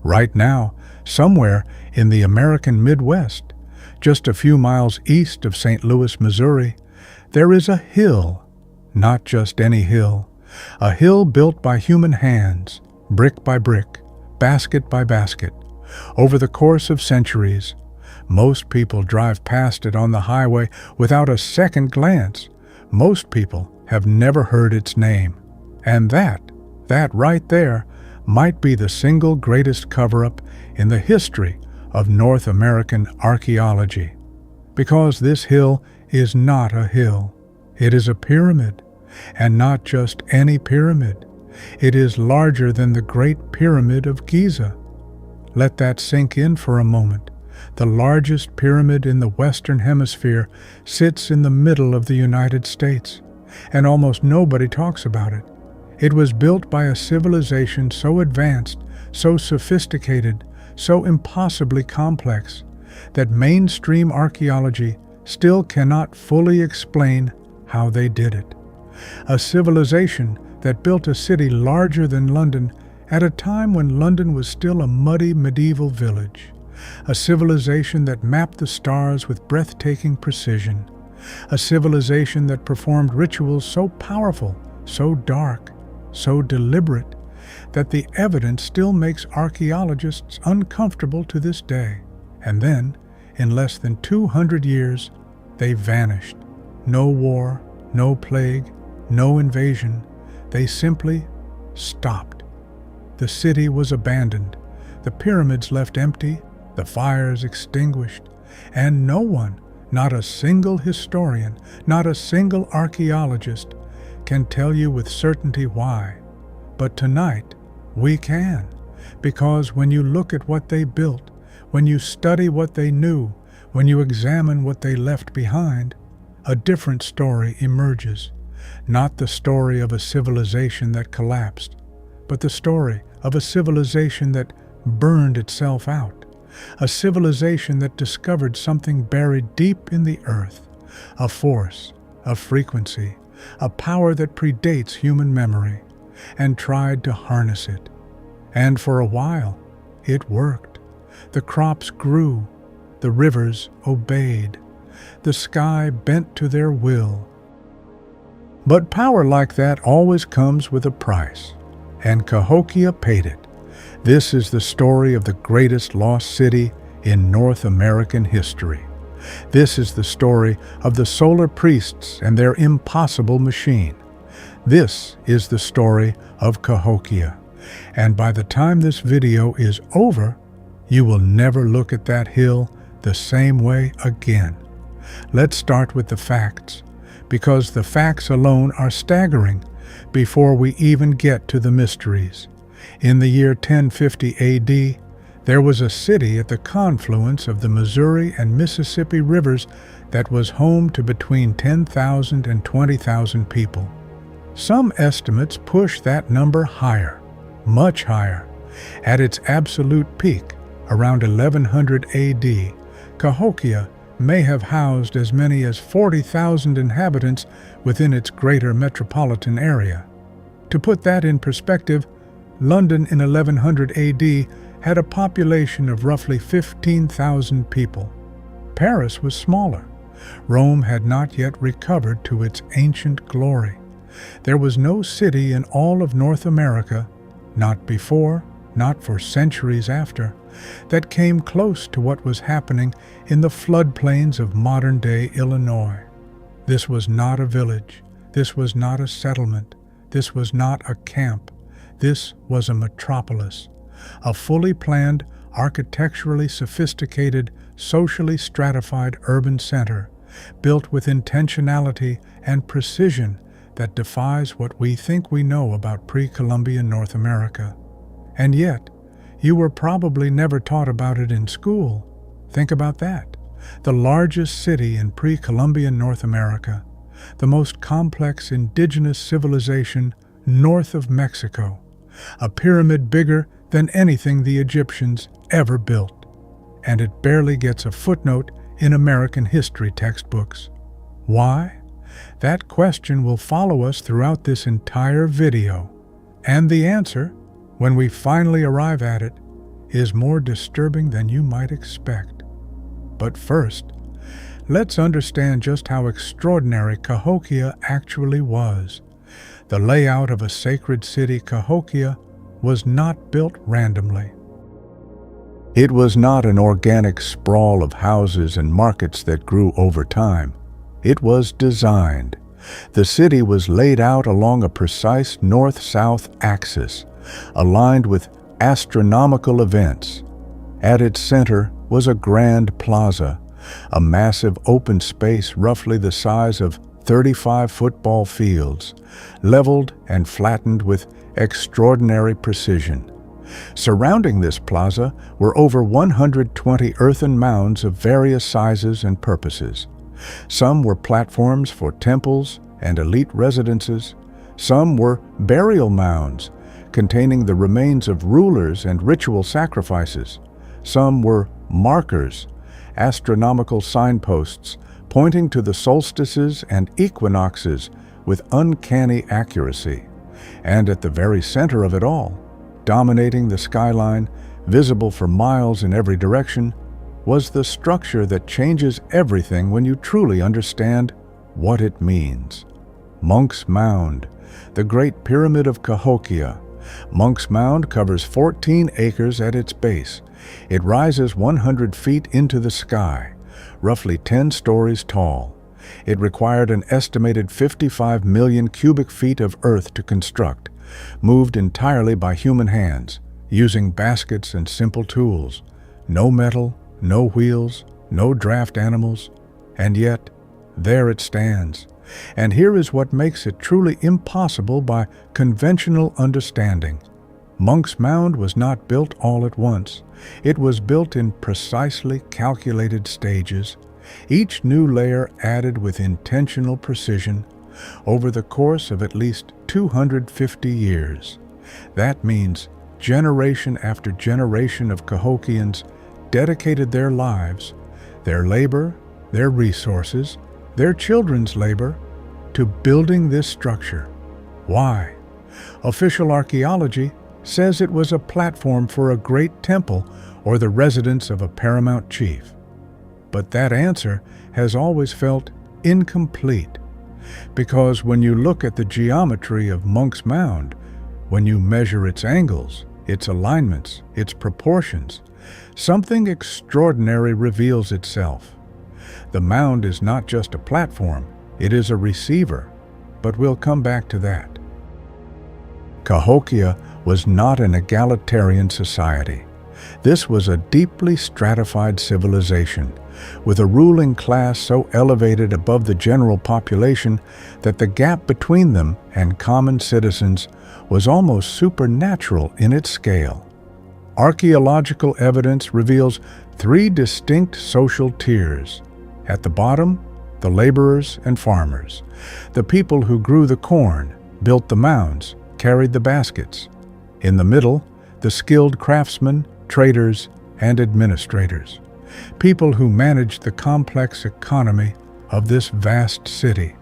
Right now, somewhere in the American Midwest, just a few miles east of St. Louis, Missouri, there is a hill, not just any hill, a hill built by human hands, brick by brick, basket by basket, over the course of centuries. Most people drive past it on the highway without a second glance. Most people have never heard its name. And that right there, might be the single greatest cover-up in the history of North American archaeology. Because this hill is not a hill. It is a pyramid, and not just any pyramid. It is larger than the Great Pyramid of Giza. Let that sink in for a moment. The largest pyramid in the Western Hemisphere sits in the middle of the United States, and almost nobody talks about it. It was built by a civilization so advanced, so sophisticated, so impossibly complex, that mainstream archaeology still cannot fully explain how they did it. A civilization that built a city larger than London at a time when London was still a muddy medieval village. A civilization that mapped the stars with breathtaking precision. A civilization that performed rituals so powerful, so dark, so deliberate, that the evidence still makes archaeologists uncomfortable to this day. And then, in less than 200 years, they vanished. No war, no plague, no invasion. They simply stopped. The city was abandoned, the pyramids left empty, the fires extinguished, and no one, not a single historian, not a single archaeologist, can tell you with certainty why. But tonight, we can, because when you look at what they built, when you study what they knew, when you examine what they left behind, a different story emerges. Not the story of a civilization that collapsed, but the story of a civilization that burned itself out, a civilization that discovered something buried deep in the earth, a force, a frequency, a power that predates human memory, and tried to harness it. And for a while, it worked. The crops grew, the rivers obeyed, the sky bent to their will. But power like that always comes with a price, and Cahokia paid it. This is the story of the greatest lost city in North American history. This is the story of the solar priests and their impossible machine. This is the story of Cahokia. And by the time this video is over, you will never look at that hill the same way again. Let's start with the facts, because the facts alone are staggering before we even get to the mysteries. In the year 1050 AD, there was a city at the confluence of the Missouri and Mississippi rivers that was home to between 10,000 and 20,000 people. Some estimates push that number higher, much higher. At its absolute peak, around 1100 AD, Cahokia may have housed as many as 40,000 inhabitants within its greater metropolitan area. To put that in perspective, London in 1100 AD had a population of roughly 15,000 people. Paris was smaller. Rome had not yet recovered to its ancient glory. There was no city in all of North America, not before, not for centuries after, that came close to what was happening in the floodplains of modern-day Illinois. This was not a village. This was not a settlement. This was not a camp. This was a metropolis, a fully planned, architecturally sophisticated, socially stratified urban center, built with intentionality and precision that defies what we think we know about pre-Columbian North America. And yet, you were probably never taught about it in school. Think about that. The largest city in pre-Columbian North America, the most complex indigenous civilization north of Mexico, a pyramid bigger than anything the Egyptians ever built. And it barely gets a footnote in American history textbooks. Why? That question will follow us throughout this entire video. And the answer, when we finally arrive at it, is more disturbing than you might expect. But first, let's understand just how extraordinary Cahokia actually was. The layout of a sacred city, Cahokia, was not built randomly. It was not an organic sprawl of houses and markets that grew over time. It was designed. The city was laid out along a precise north-south axis, aligned with astronomical events. At its center was a grand plaza, a massive open space roughly the size of 35 football fields, leveled and flattened with extraordinary precision. Surrounding this plaza were over 120 earthen mounds of various sizes and purposes. Some were platforms for temples and elite residences. Some were burial mounds containing the remains of rulers and ritual sacrifices. Some were markers, astronomical signposts pointing to the solstices and equinoxes with uncanny accuracy. And at the very center of it all, dominating the skyline, visible for miles in every direction, was the structure that changes everything when you truly understand what it means. Monk's Mound, the Great Pyramid of Cahokia. Monk's Mound covers 14 acres at its base. It rises 100 feet into the sky, roughly 10 stories tall. It required an estimated 55 million cubic feet of earth to construct, moved entirely by human hands, using baskets and simple tools. No metal, no wheels, no draft animals, and yet, there it stands. And here is what makes it truly impossible by conventional understanding. Monk's Mound was not built all at once. It was built in precisely calculated stages, each new layer added with intentional precision over the course of at least 250 years. That means generation after generation of Cahokians dedicated their lives, their labor, their resources, their children's labor, to building this structure. Why? Official archaeology says it was a platform for a great temple or the residence of a paramount chief. But that answer has always felt incomplete, because when you look at the geometry of Monk's Mound, when you measure its angles, its alignments, its proportions, something extraordinary reveals itself. The mound is not just a platform, it is a receiver, but we'll come back to that. Cahokia was not an egalitarian society. This was a deeply stratified civilization, with a ruling class so elevated above the general population that the gap between them and common citizens was almost supernatural in its scale. Archaeological evidence reveals 3 distinct social tiers. At the bottom, the laborers and farmers, the people who grew the corn, built the mounds, carried the baskets. In the middle, the skilled craftsmen, traders, and administrators, people who managed the complex economy of this vast city.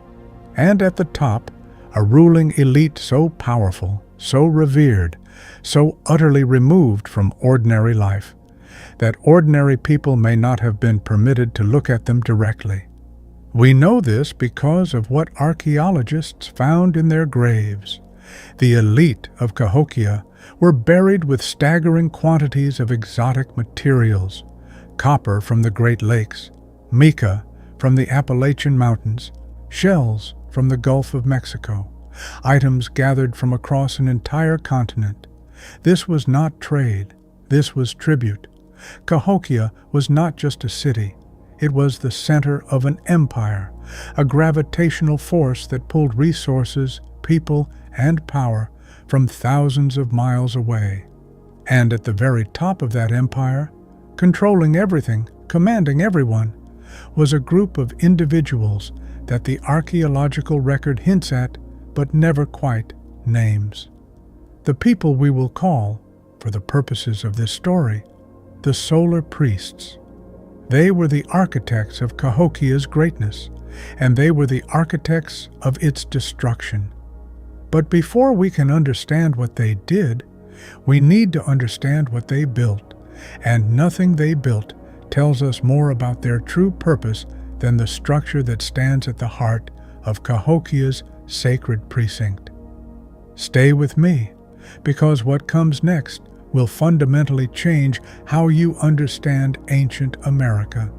And at the top, a ruling elite so powerful, so revered, so utterly removed from ordinary life, that ordinary people may not have been permitted to look at them directly. We know this because of what archaeologists found in their graves. The elite of Cahokia were buried with staggering quantities of exotic materials: copper from the Great Lakes, mica from the Appalachian Mountains, shells from the Gulf of Mexico, items gathered from across an entire continent. This was not trade, this was tribute. Cahokia was not just a city, it was the center of an empire, a gravitational force that pulled resources, people, and power from thousands of miles away. And at the very top of that empire, controlling everything, commanding everyone, was a group of individuals that the archaeological record hints at but never quite names. The people we will call, for the purposes of this story, the solar priests. They were the architects of Cahokia's greatness, and they were the architects of its destruction. But before we can understand what they did, we need to understand what they built, and nothing they built tells us more about their true purpose than the structure that stands at the heart of Cahokia's sacred precinct. Stay with me, because what comes next will fundamentally change how you understand ancient America.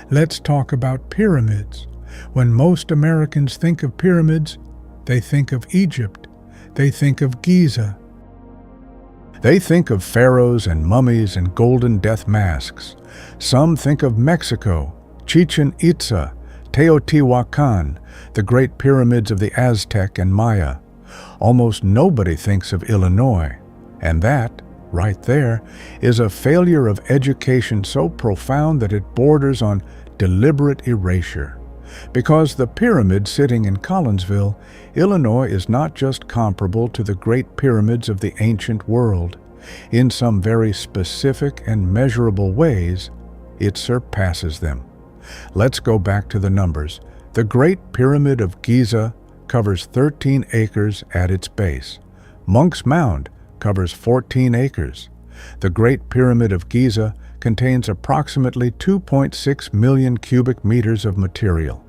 Let's talk about pyramids. When most Americans think of pyramids, they think of Egypt. They think of Giza. They think of pharaohs and mummies and golden death masks. Some think of Mexico, Chichen Itza, Teotihuacan, the great pyramids of the Aztec and Maya. Almost nobody thinks of Illinois, and that, right there, is a failure of education so profound that it borders on deliberate erasure. Because the pyramid sitting in Collinsville, Illinois is not just comparable to the great pyramids of the ancient world. In some very specific and measurable ways, it surpasses them. Let's go back to the numbers. The Great Pyramid of Giza covers 13 acres at its base. Monk's Mound covers 14 acres. The Great Pyramid of Giza contains approximately 2.6 million cubic meters of material.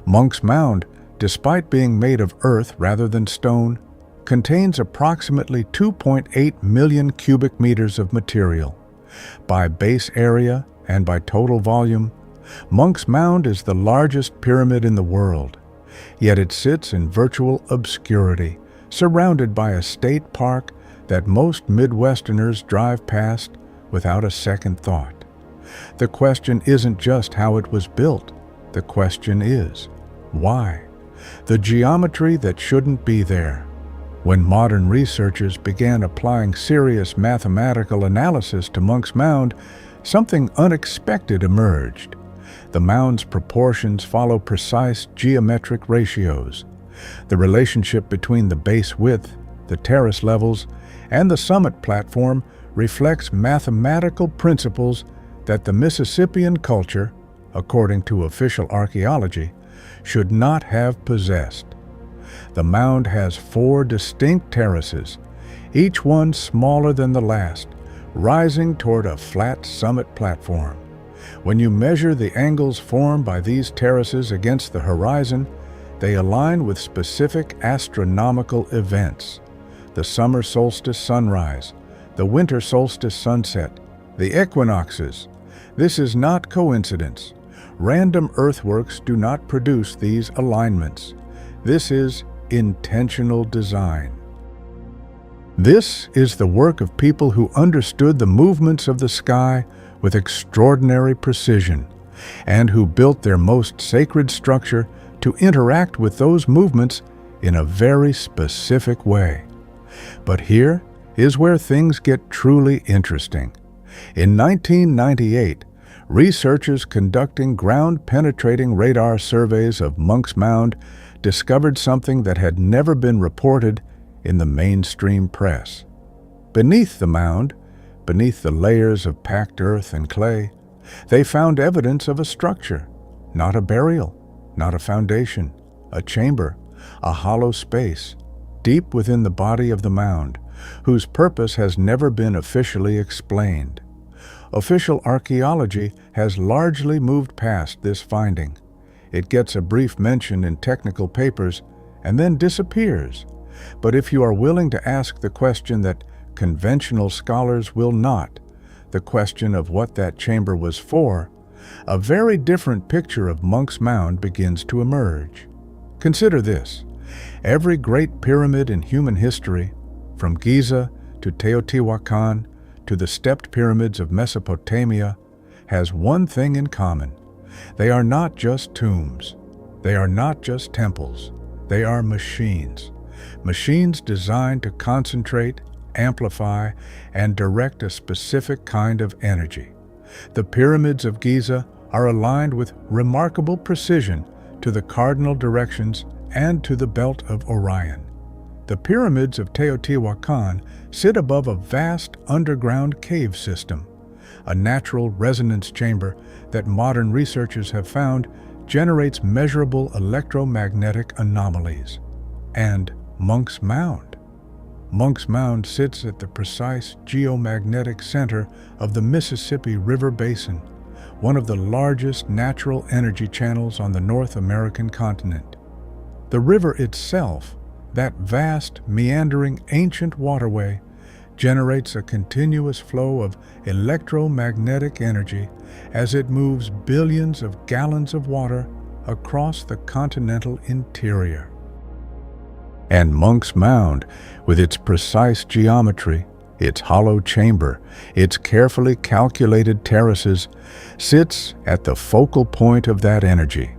Monk's Mound, despite being made of earth rather than stone, contains approximately 2.8 million cubic meters of material. By base area and by total volume, Monk's Mound is the largest pyramid in the world. Yet it sits in virtual obscurity, surrounded by a state park that most Midwesterners drive past without a second thought. The question isn't just how it was built. The question is, why? The geometry that shouldn't be there. When modern researchers began applying serious mathematical analysis to Monk's Mound, something unexpected emerged. The mound's proportions follow precise geometric ratios. The relationship between the base width, the terrace levels, and the summit platform reflects mathematical principles that the Mississippian culture, according to official archaeology, should not have possessed. The mound has 4 distinct terraces, each one smaller than the last, rising toward a flat summit platform. When you measure the angles formed by these terraces against the horizon, they align with specific astronomical events: the summer solstice sunrise, the winter solstice sunset, the equinoxes. This is not coincidence. Random earthworks do not produce these alignments. This is intentional design. This is the work of people who understood the movements of the sky with extraordinary precision, and who built their most sacred structure to interact with those movements in a very specific way. But here is where things get truly interesting. In 1998, researchers conducting ground-penetrating radar surveys of Monk's Mound discovered something that had never been reported in the mainstream press. Beneath the mound, beneath the layers of packed earth and clay, they found evidence of a structure, not a burial, not a foundation, a chamber, a hollow space, deep within the body of the mound, whose purpose has never been officially explained. Official archaeology has largely moved past this finding. It gets a brief mention in technical papers and then disappears. But if you are willing to ask the question that conventional scholars will not, the question of what that chamber was for, a very different picture of Monk's Mound begins to emerge. Consider this: every great pyramid in human history, from Giza to Teotihuacan to the stepped pyramids of Mesopotamia, has one thing in common. They are not just tombs. They are not just temples. They are machines. Machines designed to concentrate, amplify, and direct a specific kind of energy. The pyramids of Giza are aligned with remarkable precision to the cardinal directions and to the belt of Orion. The pyramids of Teotihuacan sit above a vast underground cave system, a natural resonance chamber that modern researchers have found generates measurable electromagnetic anomalies. And Monk's Mound. Monk's Mound sits at the precise geomagnetic center of the Mississippi River Basin, one of the largest natural energy channels on the North American continent. The river itself, that vast, meandering, ancient waterway, generates a continuous flow of electromagnetic energy as it moves billions of gallons of water across the continental interior. And Monk's Mound, with its precise geometry, its hollow chamber, its carefully calculated terraces, sits at the focal point of that energy.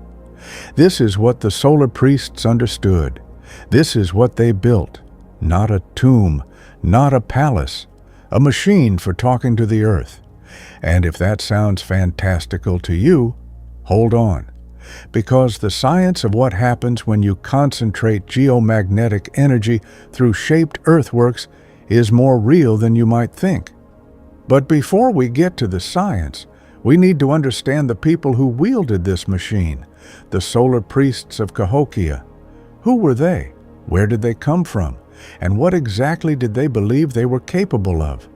This is what the solar priests understood. This is what they built. Not a tomb, not a palace, a machine for talking to the earth. And if that sounds fantastical to you, hold on. Because the science of what happens when you concentrate geomagnetic energy through shaped earthworks is more real than you might think. But before we get to the science, we need to understand the people who wielded this machine, the solar priests of Cahokia. Who were they? Where did they come from? And what exactly did they believe they were capable of?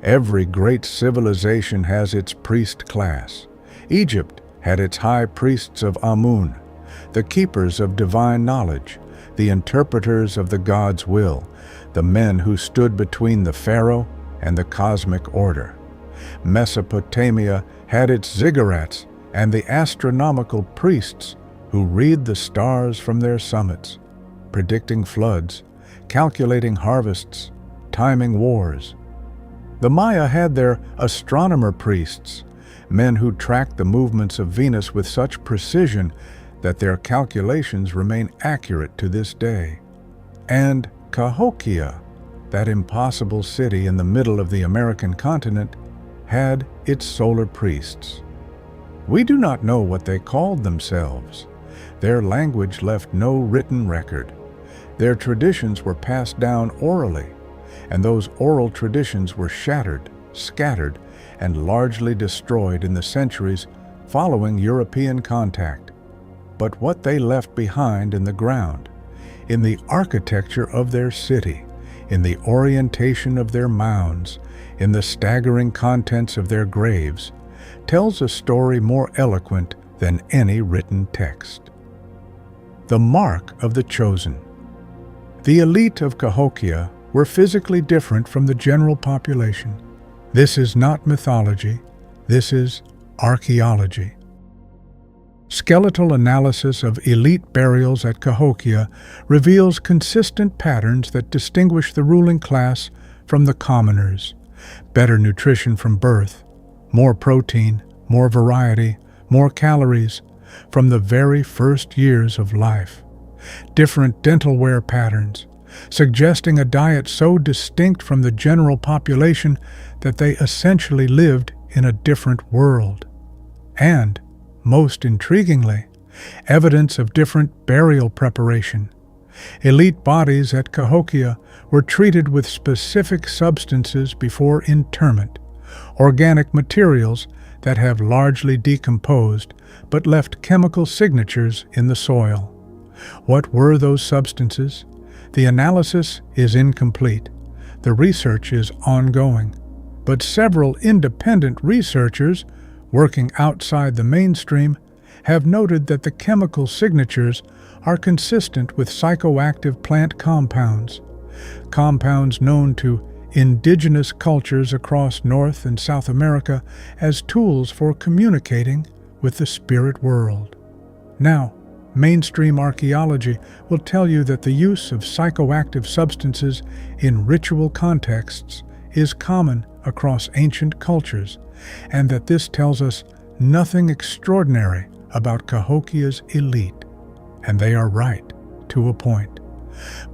Every great civilization has its priest class. Egypt had its high priests of Amun, the keepers of divine knowledge, the interpreters of the God's will, the men who stood between the pharaoh and the cosmic order. Mesopotamia had its ziggurats and the astronomical priests who read the stars from their summits, predicting floods, calculating harvests, timing wars. The Maya had their astronomer priests, men who tracked the movements of Venus with such precision that their calculations remain accurate to this day. And Cahokia, that impossible city in the middle of the American continent, had its solar priests. We do not know what they called themselves. Their language left no written record. Their traditions were passed down orally, and those oral traditions were shattered, scattered, and largely destroyed in the centuries following European contact. But what they left behind in the ground, in the architecture of their city, in the orientation of their mounds, in the staggering contents of their graves, tells a story more eloquent than any written text. The mark of the chosen. The elite of Cahokia were physically different from the general population. This is not mythology, this is archaeology. Skeletal analysis of elite burials at Cahokia reveals consistent patterns that distinguish the ruling class from the commoners. Better nutrition from birth, more protein, more variety, more calories from the very first years of life. Different dental wear patterns, suggesting a diet so distinct from the general population that they essentially lived in a different world. And, most intriguingly, evidence of different burial preparation. Elite bodies at Cahokia were treated with specific substances before interment, organic materials that have largely decomposed but left chemical signatures in the soil. What were those substances? The analysis is incomplete. The research is ongoing. But several independent researchers, working outside the mainstream, have noted that the chemical signatures are consistent with psychoactive plant compounds, compounds known to indigenous cultures across North and South America as tools for communicating with the spirit world. Now, mainstream archaeology will tell you that the use of psychoactive substances in ritual contexts is common across ancient cultures, and that this tells us nothing extraordinary about Cahokia's elite. And they are right, to a point.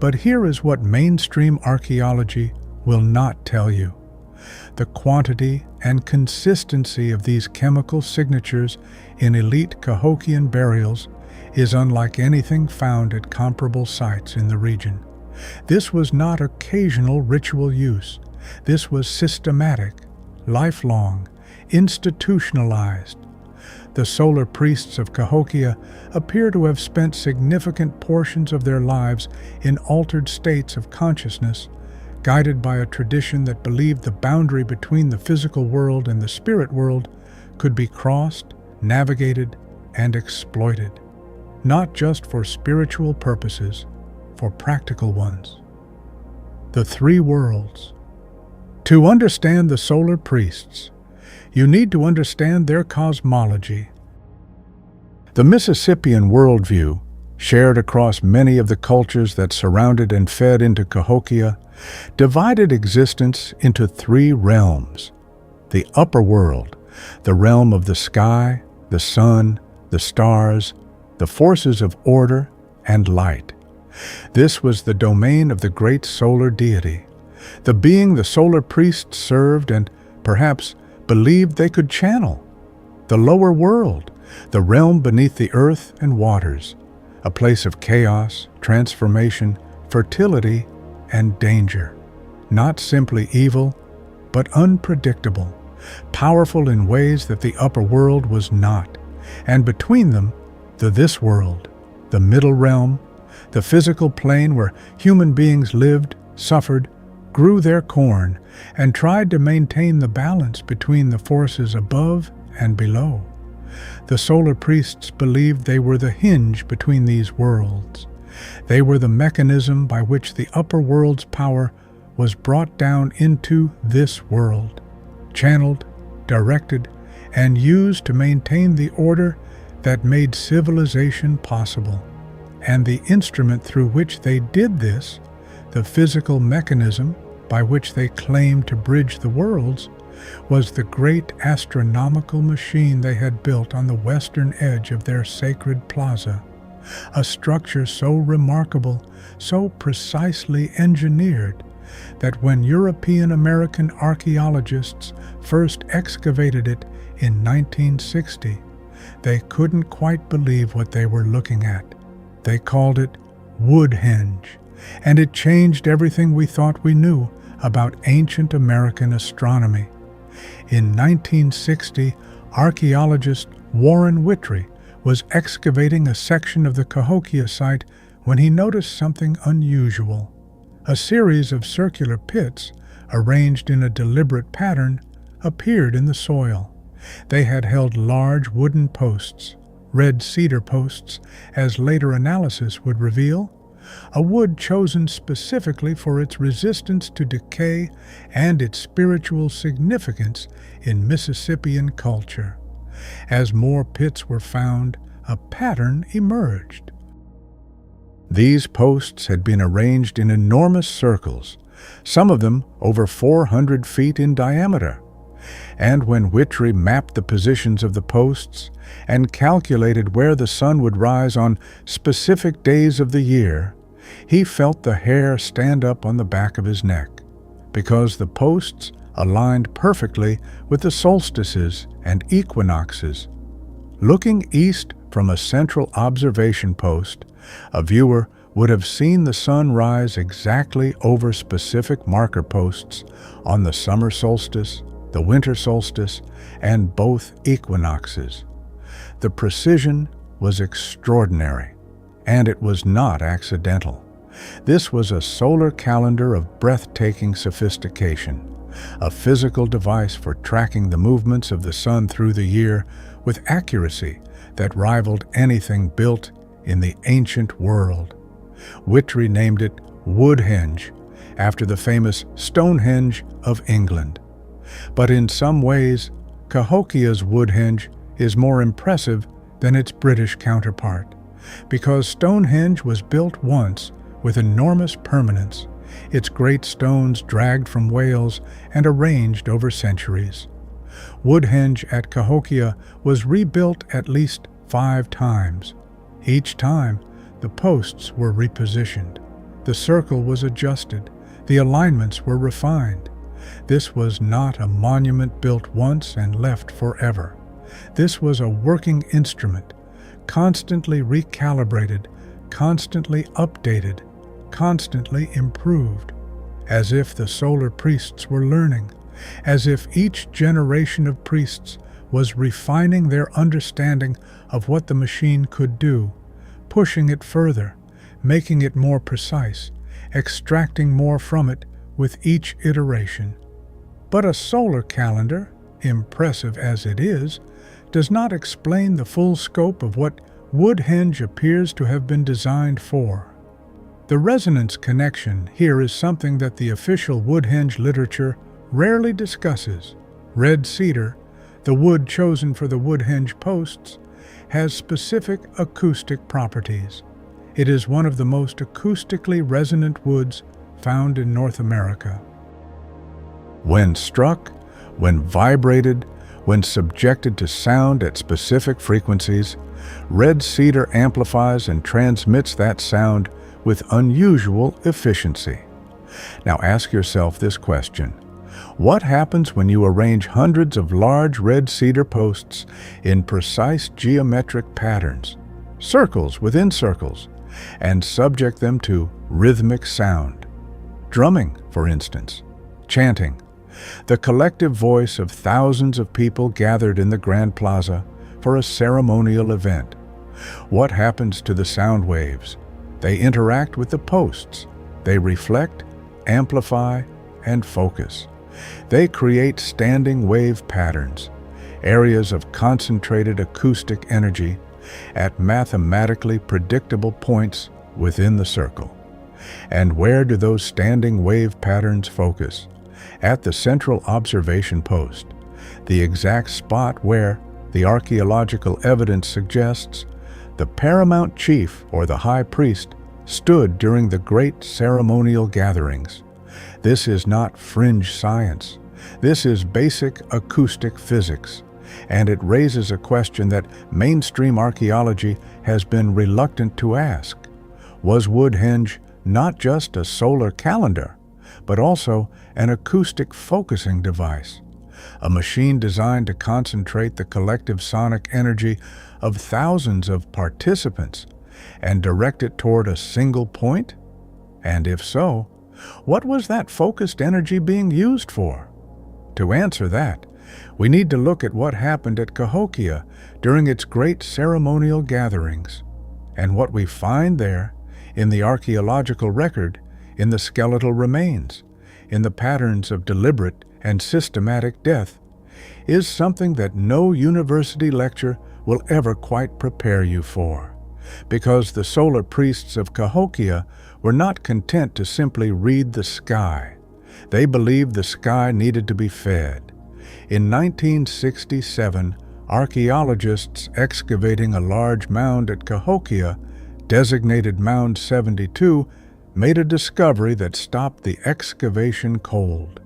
But here is what mainstream archaeology will not tell you. The quantity and consistency of these chemical signatures in elite Cahokian burials is unlike anything found at comparable sites in the region. This was not occasional ritual use. This was systematic, lifelong, institutionalized. The solar priests of Cahokia appear to have spent significant portions of their lives in altered states of consciousness, guided by a tradition that believed the boundary between the physical world and the spirit world could be crossed, navigated, and exploited, not just for spiritual purposes, for practical ones. The three worlds. To understand the solar priests, you need to understand their cosmology. The Mississippian worldview, shared across many of the cultures that surrounded and fed into Cahokia, divided existence into three realms. The upper world, the realm of the sky, the sun, the stars, the forces of order and light. This was the domain of the great solar deity, the being the solar priests served and, perhaps, believed they could channel. The lower world, the realm beneath the earth and waters, a place of chaos, transformation, fertility, and danger. Not simply evil, but unpredictable, powerful in ways that the upper world was not, and between them, the this world, the middle realm, the physical plane where human beings lived, suffered, grew their corn, and tried to maintain the balance between the forces above and below. The solar priests believed they were the hinge between these worlds. They were the mechanism by which the upper world's power was brought down into this world, channeled, directed, and used to maintain the order that made civilization possible. And the instrument through which they did this, the physical mechanism by which they claimed to bridge the worlds, was the great astronomical machine they had built on the western edge of their sacred plaza, a structure so remarkable, so precisely engineered, that when European-American archaeologists first excavated it in 1960, they couldn't quite believe what they were looking at. They called it Woodhenge, and it changed everything we thought we knew about ancient American astronomy. In 1960, archaeologist Warren Whitry was excavating a section of the Cahokia site when he noticed something unusual. A series of circular pits, arranged in a deliberate pattern, appeared in the soil. They had held large wooden posts, red cedar posts, as later analysis would reveal, a wood chosen specifically for its resistance to decay and its spiritual significance in Mississippian culture. As more pits were found, a pattern emerged. These posts had been arranged in enormous circles, some of them over 400 feet in diameter. And when Whitry mapped the positions of the posts and calculated where the sun would rise on specific days of the year, he felt the hair stand up on the back of his neck, because the posts aligned perfectly with the solstices and equinoxes. Looking east from a central observation post, a viewer would have seen the sun rise exactly over specific marker posts on the summer solstice, the winter solstice, and both equinoxes. The precision was extraordinary, and it was not accidental. This was a solar calendar of breathtaking sophistication, a physical device for tracking the movements of the sun through the year with accuracy that rivaled anything built in the ancient world. Whitry named it Woodhenge, after the famous Stonehenge of England. But in some ways, Cahokia's Woodhenge is more impressive than its British counterpart, because Stonehenge was built once with enormous permanence, its great stones dragged from Wales and arranged over centuries. Woodhenge at Cahokia was rebuilt at least 5 times. Each time, the posts were repositioned, the circle was adjusted, the alignments were refined. This was not a monument built once and left forever. This was a working instrument, constantly recalibrated, constantly updated, constantly improved, as if the solar priests were learning, as if each generation of priests was refining their understanding of what the machine could do, pushing it further, making it more precise, extracting more from it with each iteration. But a solar calendar, impressive as it is, does not explain the full scope of what Woodhenge appears to have been designed for. The resonance connection here is something that the official Woodhenge literature rarely discusses. Red cedar, the wood chosen for the Woodhenge posts, has specific acoustic properties. It is one of the most acoustically resonant woods found in North America. When struck, when vibrated, when subjected to sound at specific frequencies, red cedar amplifies and transmits that sound with unusual efficiency. Now ask yourself this question. What happens when you arrange hundreds of large red cedar posts in precise geometric patterns, circles within circles, and subject them to rhythmic sound? Drumming, for instance, chanting, the collective voice of thousands of people gathered in the Grand Plaza for a ceremonial event. What happens to the sound waves? They interact with the posts. They reflect, amplify, and focus. They create standing wave patterns, areas of concentrated acoustic energy at mathematically predictable points within the circle. And where do those standing wave patterns focus? At the central observation post, the exact spot where, the archaeological evidence suggests, the paramount chief or the high priest stood during the great ceremonial gatherings. This is not fringe science. This is basic acoustic physics, and it raises a question that mainstream archaeology has been reluctant to ask. Was Woodhenge not just a solar calendar, but also an acoustic focusing device, a machine designed to concentrate the collective sonic energy of thousands of participants and direct it toward a single point? And if so, what was that focused energy being used for? To answer that, we need to look at what happened at Cahokia during its great ceremonial gatherings, and what we find there in the archaeological record, in the skeletal remains, in the patterns of deliberate and systematic death, is something that no university lecture will ever quite prepare you for, because the solar priests of Cahokia were not content to simply read the sky. They believed the sky needed to be fed. In 1967, archaeologists excavating a large mound at Cahokia, designated Mound 72, made a discovery that stopped the excavation cold.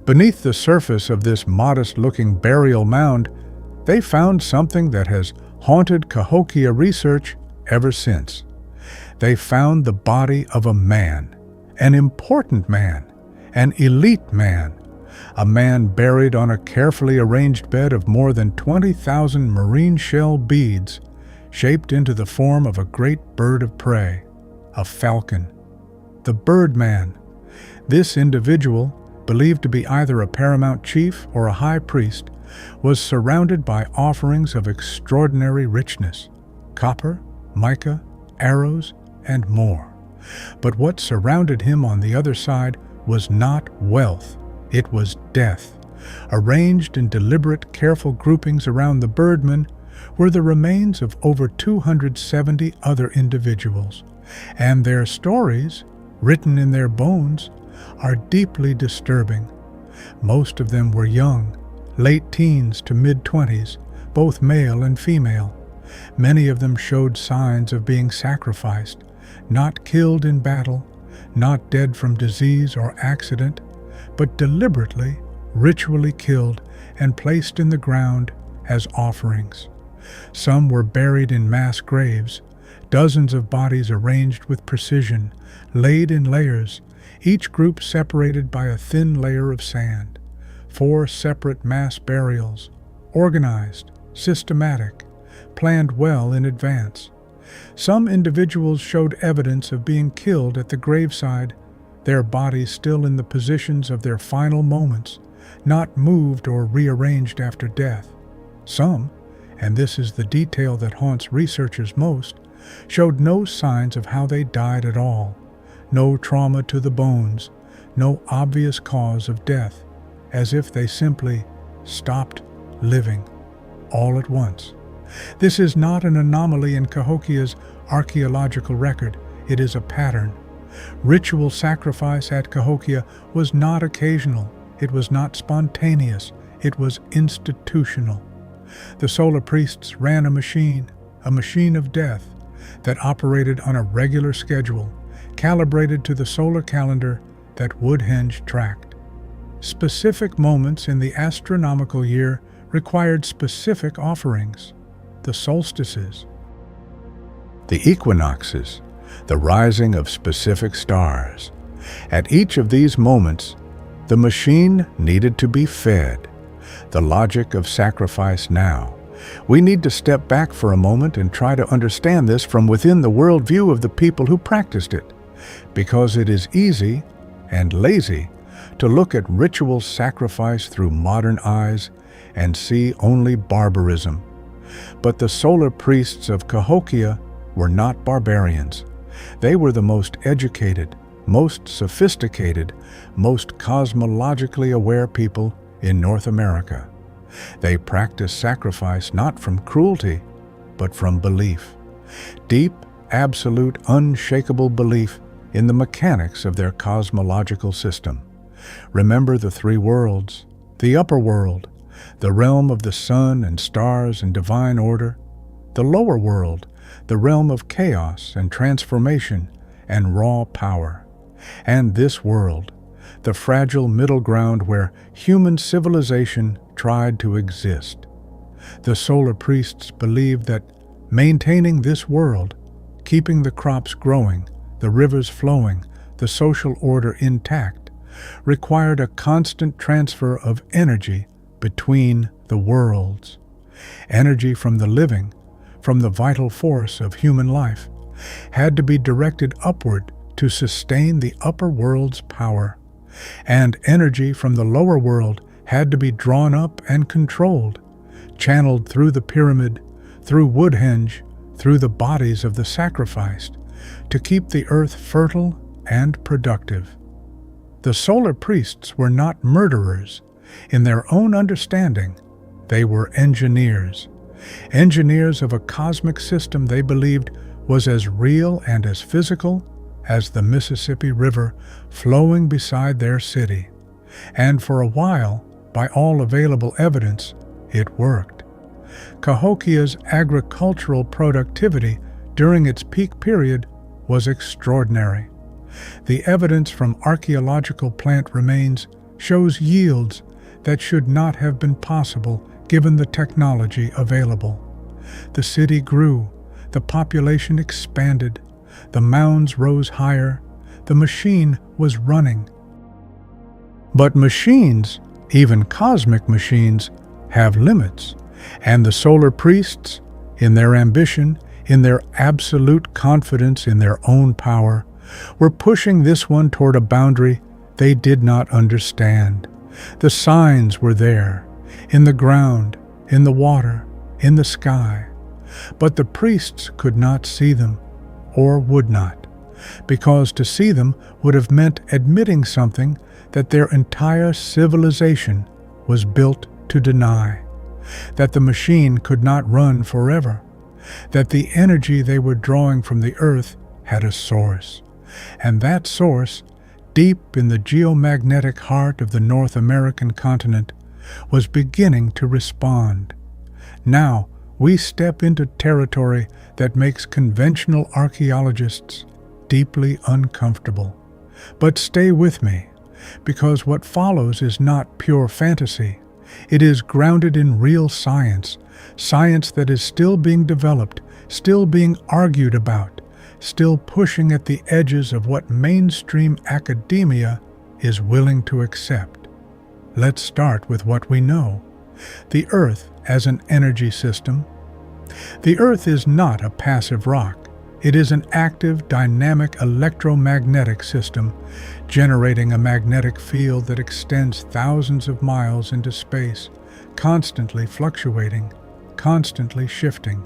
Beneath the surface of this modest-looking burial mound, they found something that has haunted Cahokia research ever since. They found the body of a man, an important man, an elite man, a man buried on a carefully arranged bed of more than 20,000 marine shell beads, shaped into the form of a great bird of prey, a falcon. The Birdman. This individual, believed to be either a paramount chief or a high priest, was surrounded by offerings of extraordinary richness, copper, mica, arrows, and more. But what surrounded him on the other side was not wealth, it was death. Arranged in deliberate, careful groupings around the Birdman were the remains of over 270 other individuals, and their stories, written in their bones, are deeply disturbing. Most of them were young, late teens to mid-20s, both male and female. Many of them showed signs of being sacrificed, not killed in battle, not dead from disease or accident, but deliberately, ritually killed and placed in the ground as offerings. Some were buried in mass graves, dozens of bodies arranged with precision, laid in layers, each group separated by a thin layer of sand. 4 separate mass burials, organized, systematic, planned well in advance. Some individuals showed evidence of being killed at the graveside, their bodies still in the positions of their final moments, not moved or rearranged after death. Some, and this is the detail that haunts researchers most, showed no signs of how they died at all. No trauma to the bones, no obvious cause of death, as if they simply stopped living all at once. This is not an anomaly in Cahokia's archaeological record, it is a pattern. Ritual sacrifice at Cahokia was not occasional, it was not spontaneous, it was institutional. The solar priests ran a machine of death, that operated on a regular schedule, calibrated to the solar calendar that Woodhenge tracked. Specific moments in the astronomical year required specific offerings: the solstices, the equinoxes, the rising of specific stars. At each of these moments, the machine needed to be fed. The logic of sacrifice now. We need to step back for a moment and try to understand this from within the worldview of the people who practiced it, because it is easy and lazy to look at ritual sacrifice through modern eyes and see only barbarism. But the solar priests of Cahokia were not barbarians. They were the most educated, most sophisticated, most cosmologically aware people in North America. They practiced sacrifice not from cruelty, but from belief. Deep, absolute, unshakable belief in the mechanics of their cosmological system. Remember the three worlds: the upper world, the realm of the sun and stars and divine order; the lower world, the realm of chaos and transformation and raw power; and this world, the fragile middle ground where human civilization tried to exist. The solar priests believed that maintaining this world, keeping the crops growing, the rivers flowing, the social order intact, required a constant transfer of energy between the worlds. Energy from the living, from the vital force of human life, had to be directed upward to sustain the upper world's power, and energy from the lower world had to be drawn up and controlled, channeled through the pyramid, through Woodhenge, through the bodies of the sacrificed, to keep the earth fertile and productive. The solar priests were not murderers. In their own understanding, they were engineers. Engineers of a cosmic system they believed was as real and as physical as the Mississippi River flowing beside their city. And for a while, by all available evidence, it worked. Cahokia's agricultural productivity during its peak period was extraordinary. The evidence from archaeological plant remains shows yields that should not have been possible given the technology available. The city grew, the population expanded, the mounds rose higher, the machine was running. But machines, even cosmic machines, have limits, and the solar priests, in their ambition, in their absolute confidence in their own power, were pushing this one toward a boundary they did not understand. The signs were there, in the ground, in the water, in the sky, but the priests could not see them, or would not, because to see them would have meant admitting something that their entire civilization was built to deny, that the machine could not run forever, that the energy they were drawing from the earth had a source, and that source, deep in the geomagnetic heart of the North American continent, was beginning to respond. Now we step into territory that makes conventional archaeologists deeply uncomfortable. But stay with me, because what follows is not pure fantasy. It is grounded in real science, science that is still being developed, still being argued about, still pushing at the edges of what mainstream academia is willing to accept. Let's start with what we know. The Earth as an energy system. The Earth is not a passive rock. It is an active, dynamic electromagnetic system, generating a magnetic field that extends thousands of miles into space, constantly fluctuating, constantly shifting.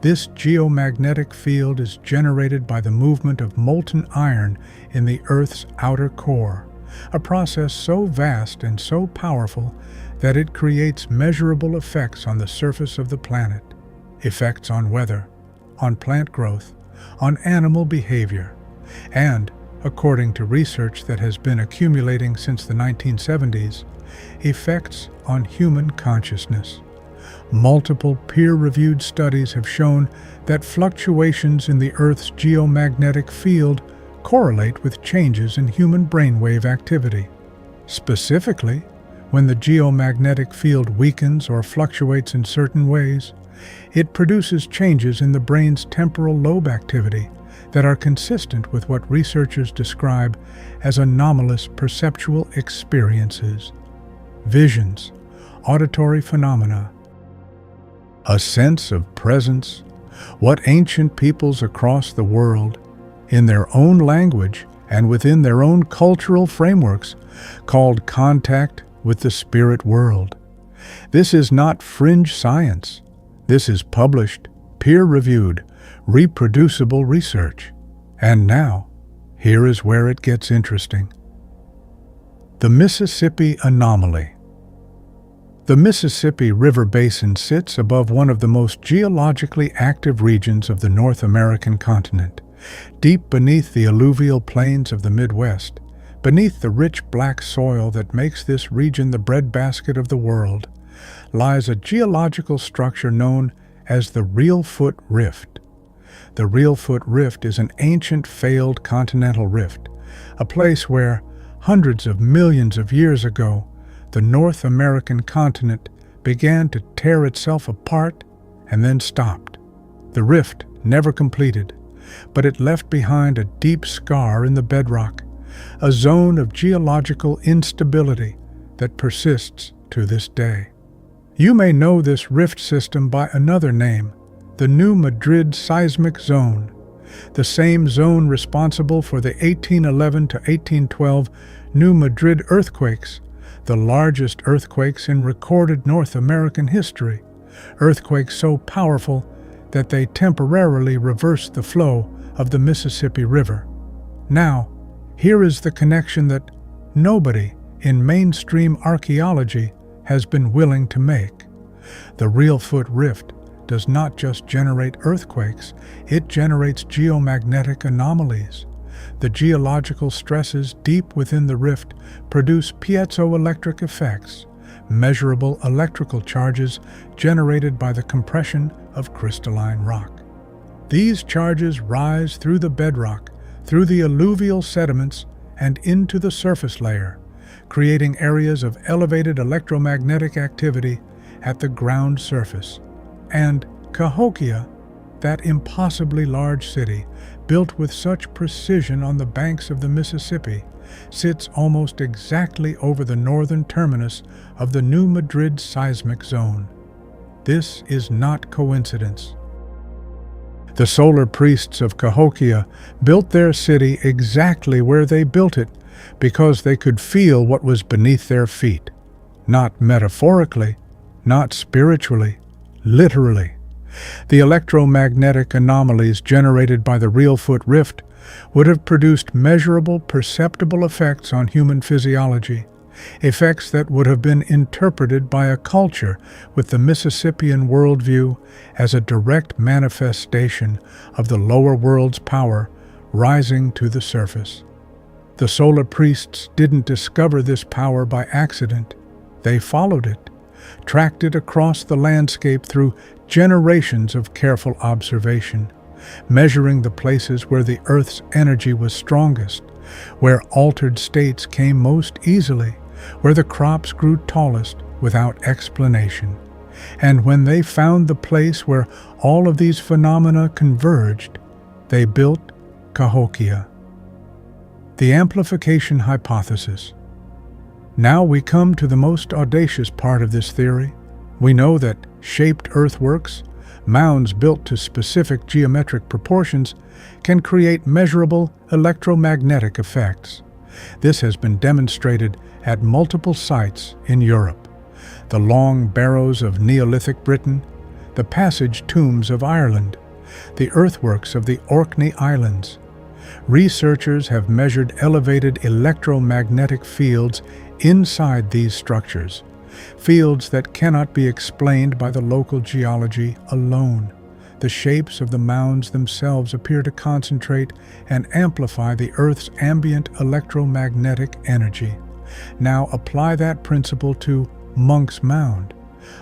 This geomagnetic field is generated by the movement of molten iron in the Earth's outer core, a process so vast and so powerful that it creates measurable effects on the surface of the planet, effects on weather, on plant growth, on animal behavior, and, according to research that has been accumulating since the 1970s, effects on human consciousness. Multiple peer-reviewed studies have shown that fluctuations in the Earth's geomagnetic field correlate with changes in human brainwave activity. Specifically, when the geomagnetic field weakens or fluctuates in certain ways, it produces changes in the brain's temporal lobe activity that are consistent with what researchers describe as anomalous perceptual experiences, visions, auditory phenomena, a sense of presence, what ancient peoples across the world, in their own language and within their own cultural frameworks, called contact with the spirit world. This is not fringe science. This is published, peer-reviewed, reproducible research. And now, here is where it gets interesting. The Mississippi Anomaly. The Mississippi River Basin sits above one of the most geologically active regions of the North American continent. Deep beneath the alluvial plains of the Midwest, beneath the rich black soil that makes this region the breadbasket of the world, lies a geological structure known as the Reelfoot Rift. The Reelfoot Rift is an ancient failed continental rift, a place where, hundreds of millions of years ago, the North American continent began to tear itself apart and then stopped. The rift never completed, but it left behind a deep scar in the bedrock, a zone of geological instability that persists to this day. You may know this rift system by another name, the New Madrid Seismic Zone, the same zone responsible for the 1811 to 1812 New Madrid earthquakes, the largest earthquakes in recorded North American history, earthquakes so powerful that they temporarily reversed the flow of the Mississippi River. Now, here is the connection that nobody in mainstream archaeology has been willing to make. The Reelfoot Rift does not just generate earthquakes, it generates geomagnetic anomalies. The geological stresses deep within the rift produce piezoelectric effects, measurable electrical charges generated by the compression of crystalline rock. These charges rise through the bedrock, through the alluvial sediments, and into the surface layer, creating areas of elevated electromagnetic activity at the ground surface. And Cahokia, that impossibly large city, built with such precision on the banks of the Mississippi, sits almost exactly over the northern terminus of the New Madrid seismic zone. This is not coincidence. The solar priests of Cahokia built their city exactly where they built it because they could feel what was beneath their feet. Not metaphorically, not spiritually, literally. The electromagnetic anomalies generated by the Reelfoot Rift would have produced measurable, perceptible effects on human physiology, effects that would have been interpreted by a culture with the Mississippian worldview as a direct manifestation of the lower world's power rising to the surface. The solar priests didn't discover this power by accident. They followed it, tracked it across the landscape through generations of careful observation, measuring the places where the Earth's energy was strongest, where altered states came most easily, where the crops grew tallest without explanation. And when they found the place where all of these phenomena converged, they built Cahokia. The amplification hypothesis. Now we come to the most audacious part of this theory. We know that shaped earthworks, mounds built to specific geometric proportions, can create measurable electromagnetic effects. This has been demonstrated at multiple sites in Europe. The long barrows of Neolithic Britain, the passage tombs of Ireland, the earthworks of the Orkney Islands. Researchers have measured elevated electromagnetic fields inside these structures, fields that cannot be explained by the local geology alone. The shapes of the mounds themselves appear to concentrate and amplify the Earth's ambient electromagnetic energy. Now apply that principle to Monk's Mound,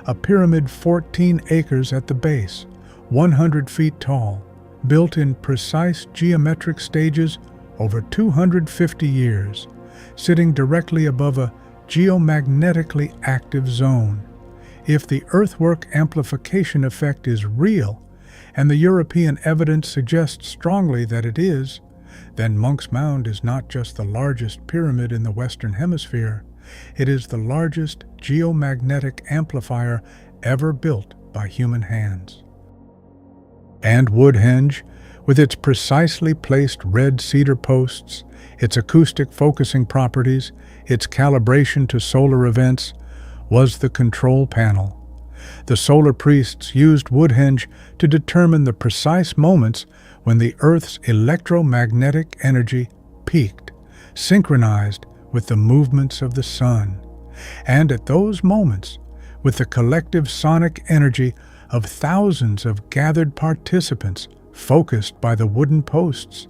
a pyramid 14 acres at the base, 100 feet tall, built in precise geometric stages over 250 years, sitting directly above a geomagnetically active zone. If the earthwork amplification effect is real, and the European evidence suggests strongly that it is, then Monk's Mound is not just the largest pyramid in the Western Hemisphere, it is the largest geomagnetic amplifier ever built by human hands. And Woodhenge, with its precisely placed red cedar posts, its acoustic focusing properties, its calibration to solar events, was the control panel. The solar priests used Woodhenge to determine the precise moments when the Earth's electromagnetic energy peaked, synchronized with the movements of the sun. And at those moments, with the collective sonic energy of thousands of gathered participants focused by the wooden posts,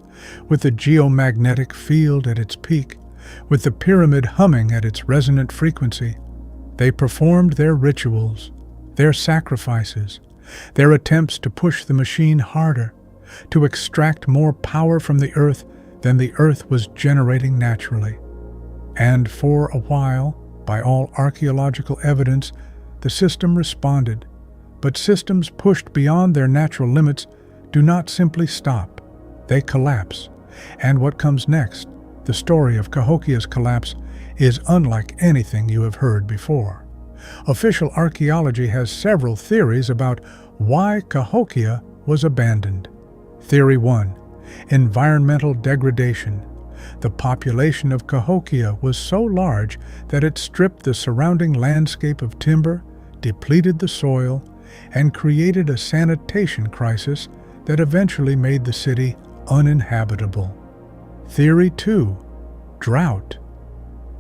with the geomagnetic field at its peak, with the pyramid humming at its resonant frequency, they performed their rituals, their sacrifices, their attempts to push the machine harder, to extract more power from the Earth than the Earth was generating naturally. And for a while, by all archaeological evidence, the system responded. But systems pushed beyond their natural limits do not simply stop. They collapse. And what comes next, the story of Cahokia's collapse, is unlike anything you have heard before. Official archaeology has several theories about why Cahokia was abandoned. Theory 1. Environmental degradation. The population of Cahokia was so large that it stripped the surrounding landscape of timber, depleted the soil, and created a sanitation crisis that eventually made the city uninhabitable. Theory 2. Drought.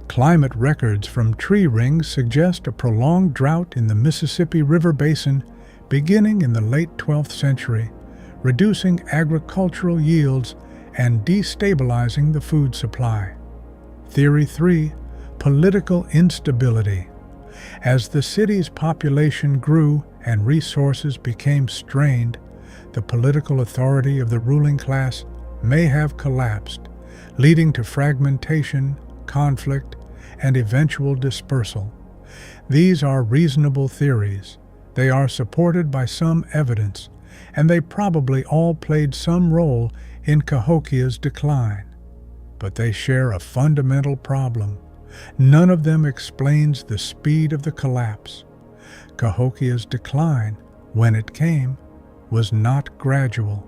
Climate records from tree rings suggest a prolonged drought in the Mississippi River Basin beginning in the late 12th century, reducing agricultural yields and destabilizing the food supply. Theory 3. Political instability. As the city's population grew and resources became strained, the political authority of the ruling class may have collapsed, leading to fragmentation, conflict, and eventual dispersal. These are reasonable theories. They are supported by some evidence, and they probably all played some role in Cahokia's decline. But they share a fundamental problem. None of them explains the speed of the collapse. Cahokia's decline, when it came, was not gradual.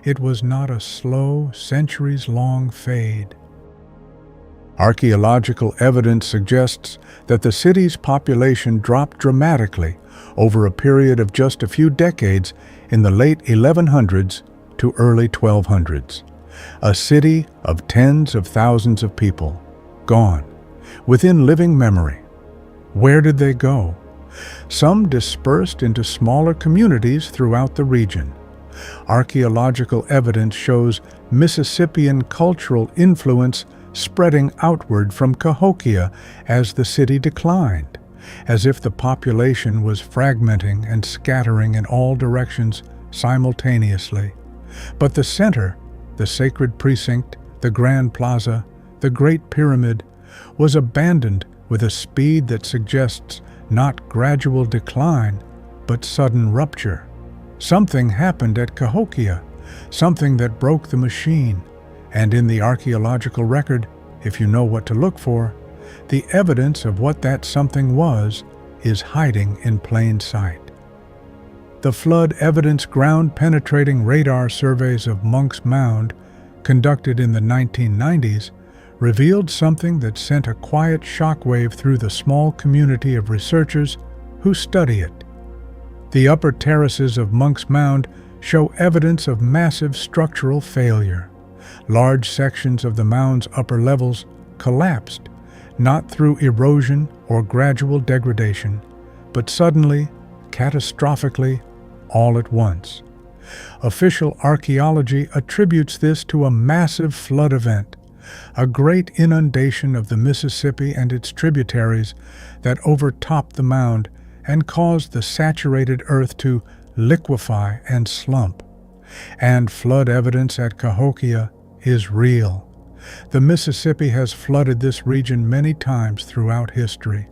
It was not a slow, centuries-long fade. Archaeological evidence suggests that the city's population dropped dramatically over a period of just a few decades in the late 1100s to early 1200s. A city of tens of thousands of people, gone, within living memory. Where did they go? Some dispersed into smaller communities throughout the region. Archaeological evidence shows Mississippian cultural influence spreading outward from Cahokia as the city declined, as if the population was fragmenting and scattering in all directions simultaneously. But the center, the sacred precinct, the Grand Plaza, the Great Pyramid, was abandoned with a speed that suggests not gradual decline, but sudden rupture. Something happened at Cahokia, something that broke the machine, and in the archaeological record, if you know what to look for, the evidence of what that something was is hiding in plain sight. The flood evidence ground-penetrating radar surveys of Monk's Mound, conducted in the 1990s, revealed something that sent a quiet shockwave through the small community of researchers who study it. The upper terraces of Monk's Mound show evidence of massive structural failure. Large sections of the mound's upper levels collapsed, not through erosion or gradual degradation, but suddenly, catastrophically, all at once. Official archaeology attributes this to a massive flood event, a great inundation of the Mississippi and its tributaries that overtopped the mound and caused the saturated earth to liquefy and slump. And flood evidence at Cahokia is real. The Mississippi has flooded this region many times throughout history.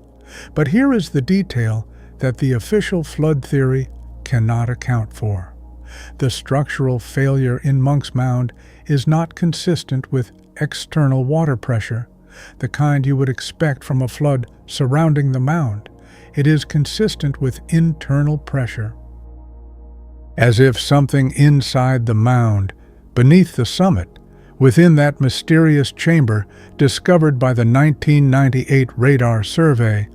But here is the detail that the official flood theory cannot account for. The structural failure in Monk's Mound is not consistent with external water pressure, the kind you would expect from a flood surrounding the mound. It is consistent with internal pressure. As if something inside the mound, beneath the summit, within that mysterious chamber discovered by the 1998 radar survey,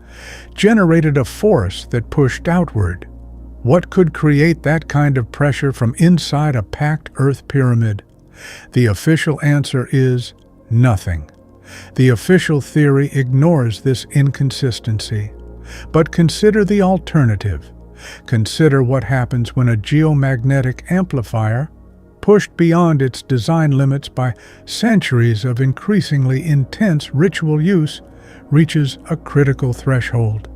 generated a force that pushed outward. What could create that kind of pressure from inside a packed earth pyramid? The official answer is nothing. The official theory ignores this inconsistency. But consider the alternative. Consider what happens when a geomagnetic amplifier, pushed beyond its design limits by centuries of increasingly intense ritual use, reaches a critical threshold.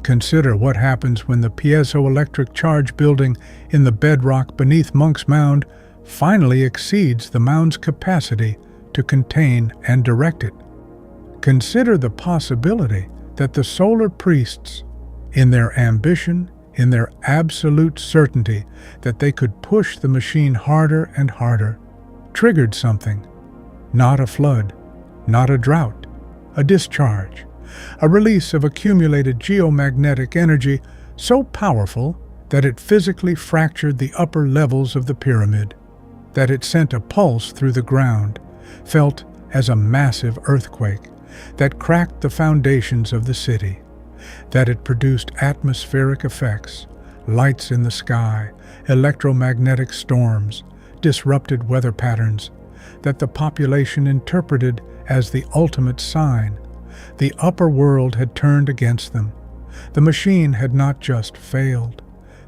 Consider what happens when the piezoelectric charge building in the bedrock beneath Monk's Mound finally exceeds the mound's capacity to contain and direct it. Consider the possibility that the solar priests, in their ambition, in their absolute certainty that they could push the machine harder and harder, triggered something. Not a flood, not a drought, a discharge, a release of accumulated geomagnetic energy so powerful that it physically fractured the upper levels of the pyramid, that it sent a pulse through the ground, felt as a massive earthquake, that cracked the foundations of the city, that it produced atmospheric effects, lights in the sky, electromagnetic storms, disrupted weather patterns, that the population interpreted as the ultimate sign. The upper world had turned against them. The machine had not just failed.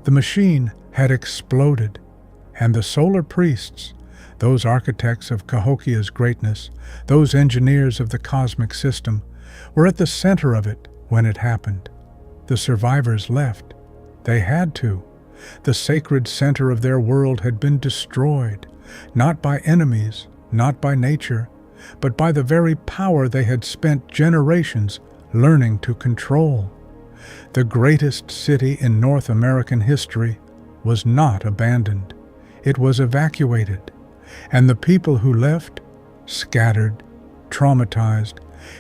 The machine had exploded. And the solar priests, those architects of Cahokia's greatness, those engineers of the cosmic system, were at the center of it when it happened. The survivors left. They had to. The sacred center of their world had been destroyed, not by enemies, not by nature, but by the very power they had spent generations learning to control. The greatest city in North American history was not abandoned. It was evacuated, and the people who left, scattered, traumatized,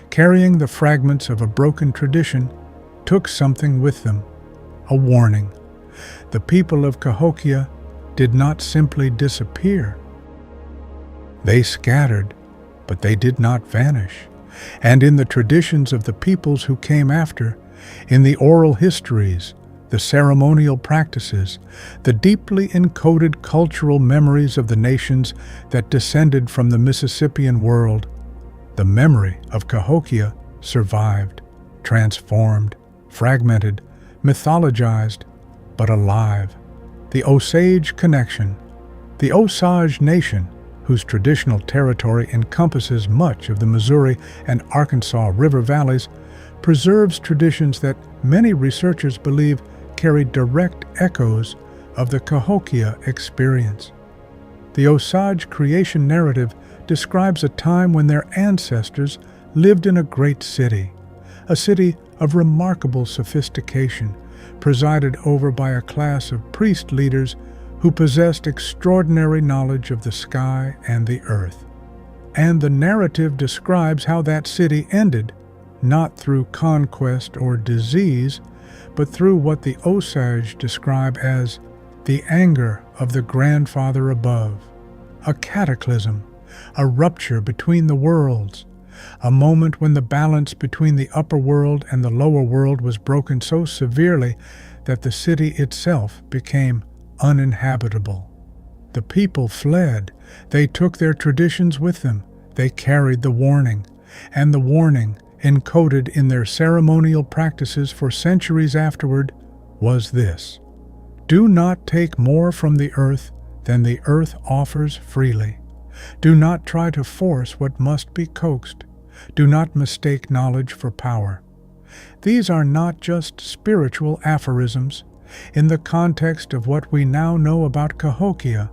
carrying the fragments of a broken tradition, took something with them, a warning. The people of Cahokia did not simply disappear. They scattered, but they did not vanish. And in the traditions of the peoples who came after, in the oral histories, the ceremonial practices, the deeply encoded cultural memories of the nations that descended from the Mississippian world, the memory of Cahokia survived, transformed, fragmented, mythologized, but alive. The Osage connection, the Osage Nation, whose traditional territory encompasses much of the Missouri and Arkansas River valleys, preserves traditions that many researchers believe carry direct echoes of the Cahokia experience. The Osage creation narrative describes a time when their ancestors lived in a great city, a city of remarkable sophistication, presided over by a class of priest leaders who possessed extraordinary knowledge of the sky and the earth. And the narrative describes how that city ended, not through conquest or disease, but through what the Osage describe as the anger of the grandfather above, a cataclysm, a rupture between the worlds, a moment when the balance between the upper world and the lower world was broken so severely that the city itself became uninhabitable. The people fled. They took their traditions with them. They carried the warning, and the warning, encoded in their ceremonial practices for centuries afterward, was this: do not take more from the earth than the earth offers freely. Do not try to force what must be coaxed. Do not mistake knowledge for power. These are not just spiritual aphorisms. In the context of what we now know about Cahokia,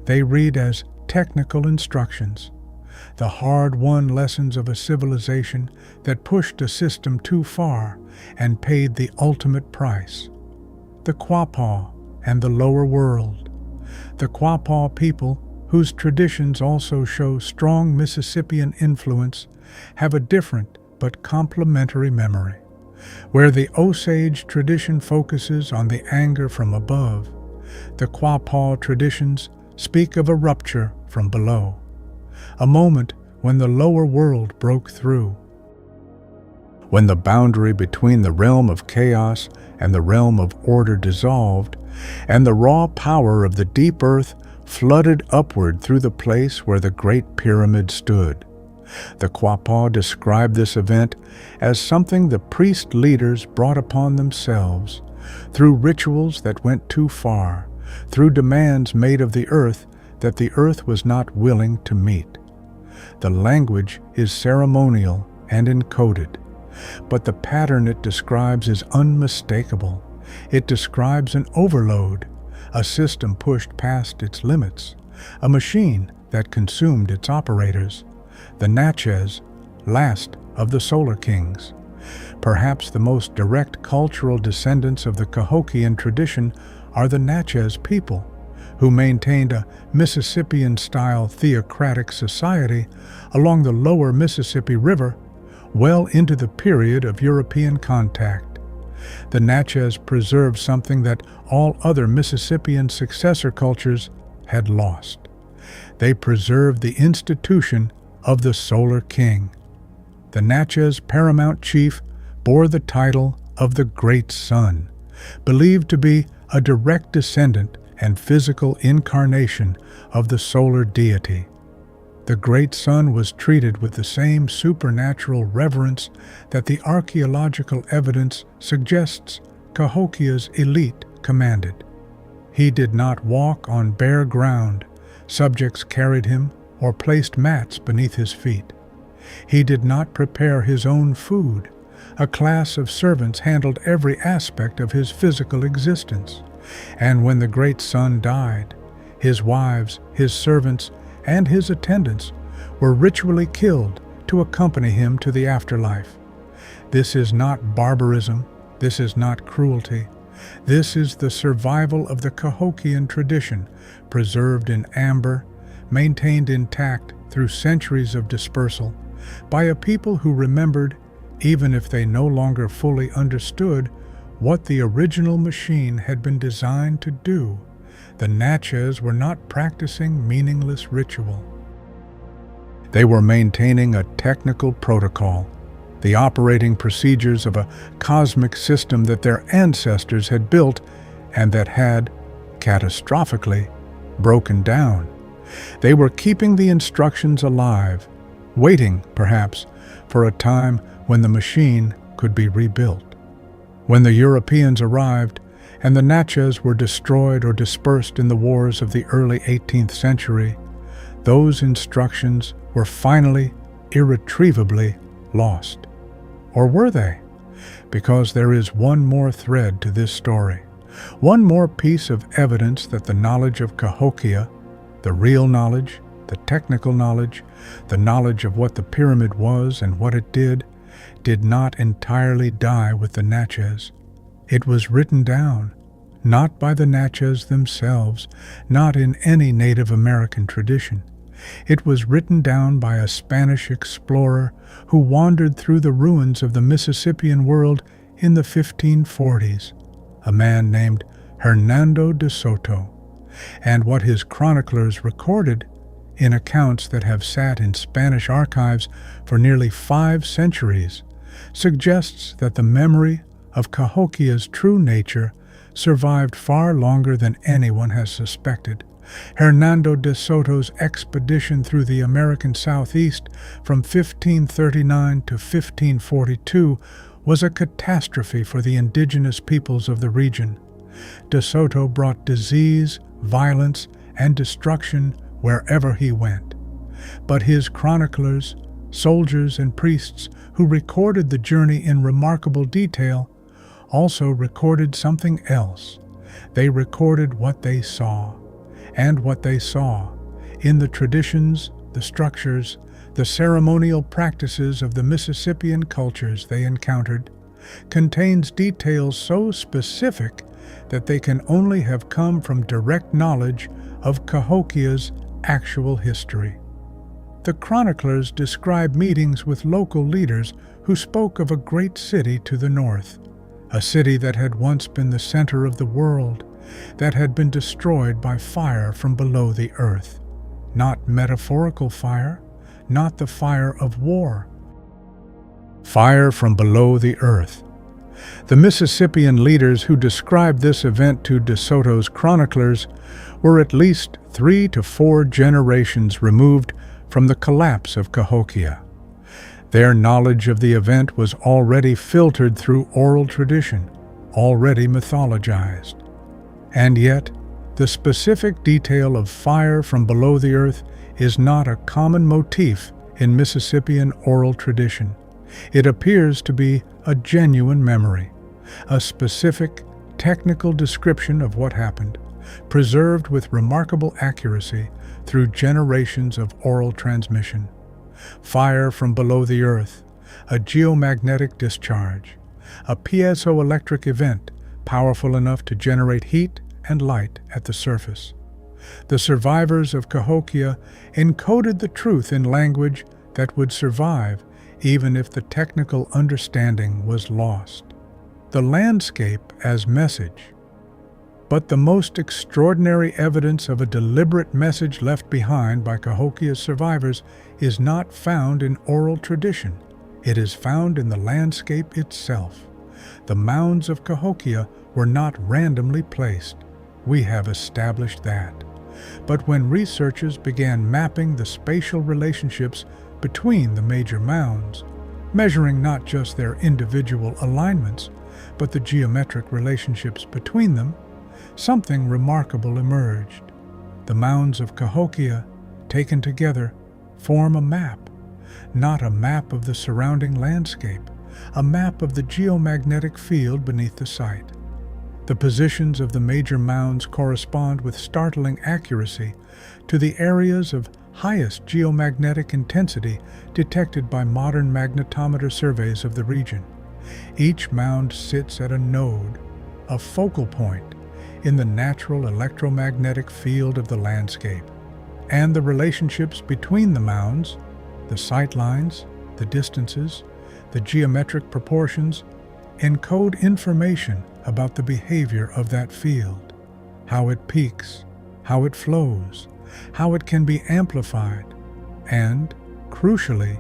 they read as technical instructions, the hard-won lessons of a civilization that pushed a system too far and paid the ultimate price. The Quapaw and the lower world. The Quapaw people, whose traditions also show strong Mississippian influence, have a different but complementary memory. Where the Osage tradition focuses on the anger from above, the Quapaw traditions speak of a rupture from below, a moment when the lower world broke through. When the boundary between the realm of chaos and the realm of order dissolved, and the raw power of the deep earth flooded upward through the place where the Great Pyramid stood. The Quapaw described this event as something the priest leaders brought upon themselves, through rituals that went too far, through demands made of the earth that the earth was not willing to meet. The language is ceremonial and encoded, but the pattern it describes is unmistakable. It describes an overload, a system pushed past its limits, a machine that consumed its operators. The Natchez, last of the Solar Kings. Perhaps the most direct cultural descendants of the Cahokian tradition are the Natchez people, who maintained a Mississippian-style theocratic society along the lower Mississippi River well into the period of European contact. The Natchez preserved something that all other Mississippian successor cultures had lost. They preserved the institution of the Solar King. The Natchez paramount chief bore the title of the Great Sun, believed to be a direct descendant and physical incarnation of the solar deity. The Great Sun was treated with the same supernatural reverence that the archaeological evidence suggests Cahokia's elite commanded. He did not walk on bare ground. Subjects carried him or placed mats beneath his feet. He did not prepare his own food. A class of servants handled every aspect of his physical existence. And when the Great Sun died, his wives, his servants, and his attendants were ritually killed to accompany him to the afterlife. This is not barbarism. This is not cruelty. This is the survival of the Cahokian tradition, preserved in amber, maintained intact through centuries of dispersal, by a people who remembered, even if they no longer fully understood, what the original machine had been designed to do. The Natchez were not practicing meaningless ritual. They were maintaining a technical protocol, the operating procedures of a cosmic system that their ancestors had built and that had, catastrophically, broken down. They were keeping the instructions alive, waiting, perhaps, for a time when the machine could be rebuilt. When the Europeans arrived and the Natchez were destroyed or dispersed in the wars of the early 18th century, those instructions were finally, irretrievably lost. Or were they? Because there is one more thread to this story, one more piece of evidence that the knowledge of Cahokia, the real knowledge, the technical knowledge, the knowledge of what the pyramid was and what it did not entirely die with the Natchez. It was written down, not by the Natchez themselves, not in any Native American tradition. It was written down by a Spanish explorer who wandered through the ruins of the Mississippian world in the 1540s, a man named Hernando de Soto. And what his chroniclers recorded, in accounts that have sat in Spanish archives for nearly 5 centuries, suggests that the memory of Cahokia's true nature survived far longer than anyone has suspected. Hernando de Soto's expedition through the American Southeast from 1539 to 1542 was a catastrophe for the indigenous peoples of the region. De Soto brought disease, violence, and destruction wherever he went. But his chroniclers, soldiers, and priests who recorded the journey in remarkable detail also recorded something else. They recorded what they saw, and what they saw in the traditions, the structures, the ceremonial practices of the Mississippian cultures they encountered contains details so specific that they can only have come from direct knowledge of Cahokia's actual history. The chroniclers describe meetings with local leaders who spoke of a great city to the north, a city that had once been the center of the world, that had been destroyed by fire from below the earth. Not metaphorical fire, not the fire of war. Fire from below the earth. The Mississippian leaders who described this event to De Soto's chroniclers were at least 3 to 4 generations removed from the collapse of Cahokia. Their knowledge of the event was already filtered through oral tradition, already mythologized. And yet, the specific detail of fire from below the earth is not a common motif in Mississippian oral tradition. It appears to be a genuine memory, a specific, technical description of what happened, preserved with remarkable accuracy through generations of oral transmission. Fire from below the earth, a geomagnetic discharge, a piezoelectric event powerful enough to generate heat and light at the surface. The survivors of Cahokia encoded the truth in language that would survive even if the technical understanding was lost. The landscape as message. But the most extraordinary evidence of a deliberate message left behind by Cahokia's survivors is not found in oral tradition. It is found in the landscape itself. The mounds of Cahokia were not randomly placed. We have established that. But when researchers began mapping the spatial relationships between the major mounds, measuring not just their individual alignments, but the geometric relationships between them, something remarkable emerged. The mounds of Cahokia, taken together, form a map, not a map of the surrounding landscape, a map of the geomagnetic field beneath the site. The positions of the major mounds correspond with startling accuracy to the areas of highest geomagnetic intensity detected by modern magnetometer surveys of the region. Each mound sits at a node, a focal point, in the natural electromagnetic field of the landscape, and the relationships between the mounds, the sight lines, the distances, the geometric proportions, encode information about the behavior of that field, how it peaks, how it flows, how it can be amplified, and, crucially,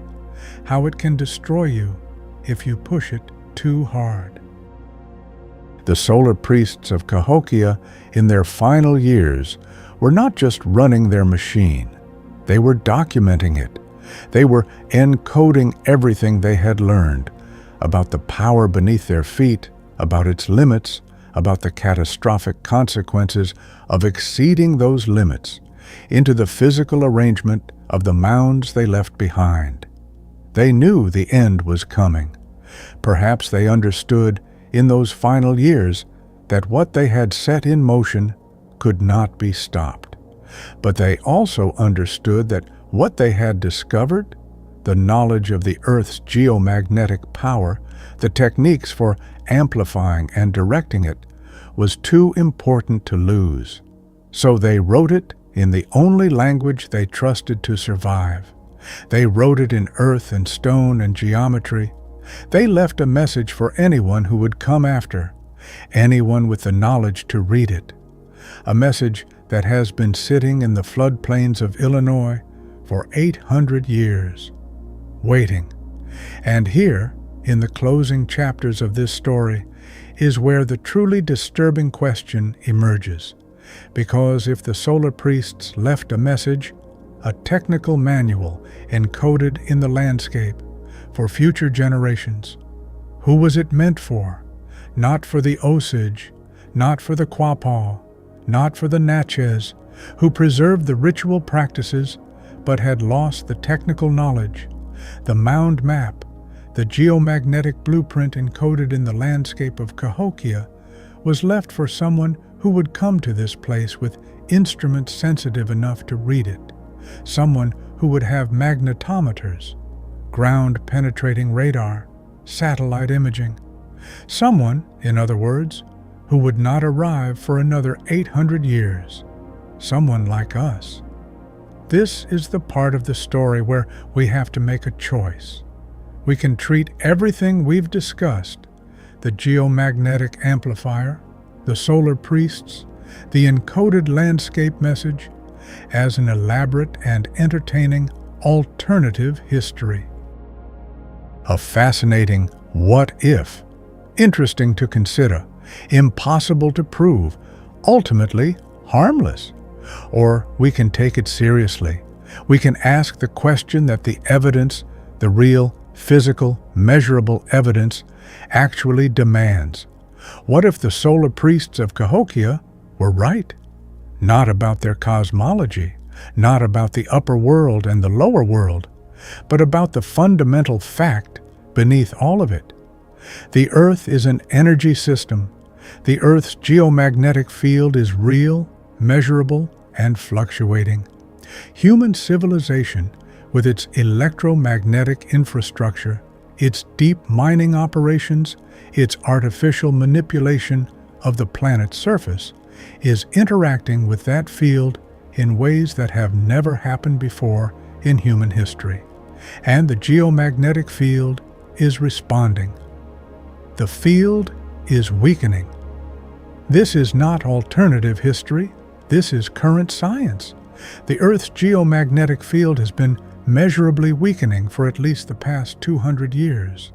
how it can destroy you if you push it too hard. The solar priests of Cahokia, in their final years, were not just running their machine. They were documenting it. They were encoding everything they had learned about the power beneath their feet, about its limits, about the catastrophic consequences of exceeding those limits, into the physical arrangement of the mounds they left behind. They knew the end was coming. Perhaps they understood in those final years that what they had set in motion could not be stopped. But they also understood that what they had discovered, the knowledge of the Earth's geomagnetic power, the techniques for amplifying and directing it, was too important to lose. So they wrote it in the only language they trusted to survive. They wrote it in earth and stone and geometry. They left a message for anyone who would come after, anyone with the knowledge to read it. A message that has been sitting in the floodplains of Illinois for 800 years, waiting. And here, in the closing chapters of this story, is where the truly disturbing question emerges. Because if the solar priests left a message, a technical manual encoded in the landscape for future generations, who was it meant for? Not for the Osage, not for the Quapaw, not for the Natchez, who preserved the ritual practices but had lost the technical knowledge. The mound map, the geomagnetic blueprint encoded in the landscape of Cahokia, was left for someone who would come to this place with instruments sensitive enough to read it, someone who would have magnetometers, ground-penetrating radar, satellite imaging, someone, in other words, who would not arrive for another 800 years, someone like us. This is the part of the story where we have to make a choice. We can treat everything we've discussed, the geomagnetic amplifier, the solar priests, the encoded landscape message, as an elaborate and entertaining alternative history. A fascinating what if, interesting to consider, impossible to prove, ultimately harmless. Or we can take it seriously. We can ask the question that the evidence, the real, physical, measurable evidence, actually demands. What if the solar priests of Cahokia were right? Not about their cosmology, not about the upper world and the lower world, but about the fundamental fact beneath all of it. The Earth is an energy system. The Earth's geomagnetic field is real, measurable, and fluctuating. Human civilization, with its electromagnetic infrastructure, its deep mining operations, its artificial manipulation of the planet's surface, is interacting with that field in ways that have never happened before in human history. And the geomagnetic field is responding. The field is weakening. This is not alternative history. This is current science. The Earth's geomagnetic field has been measurably weakening for at least the past 200 years.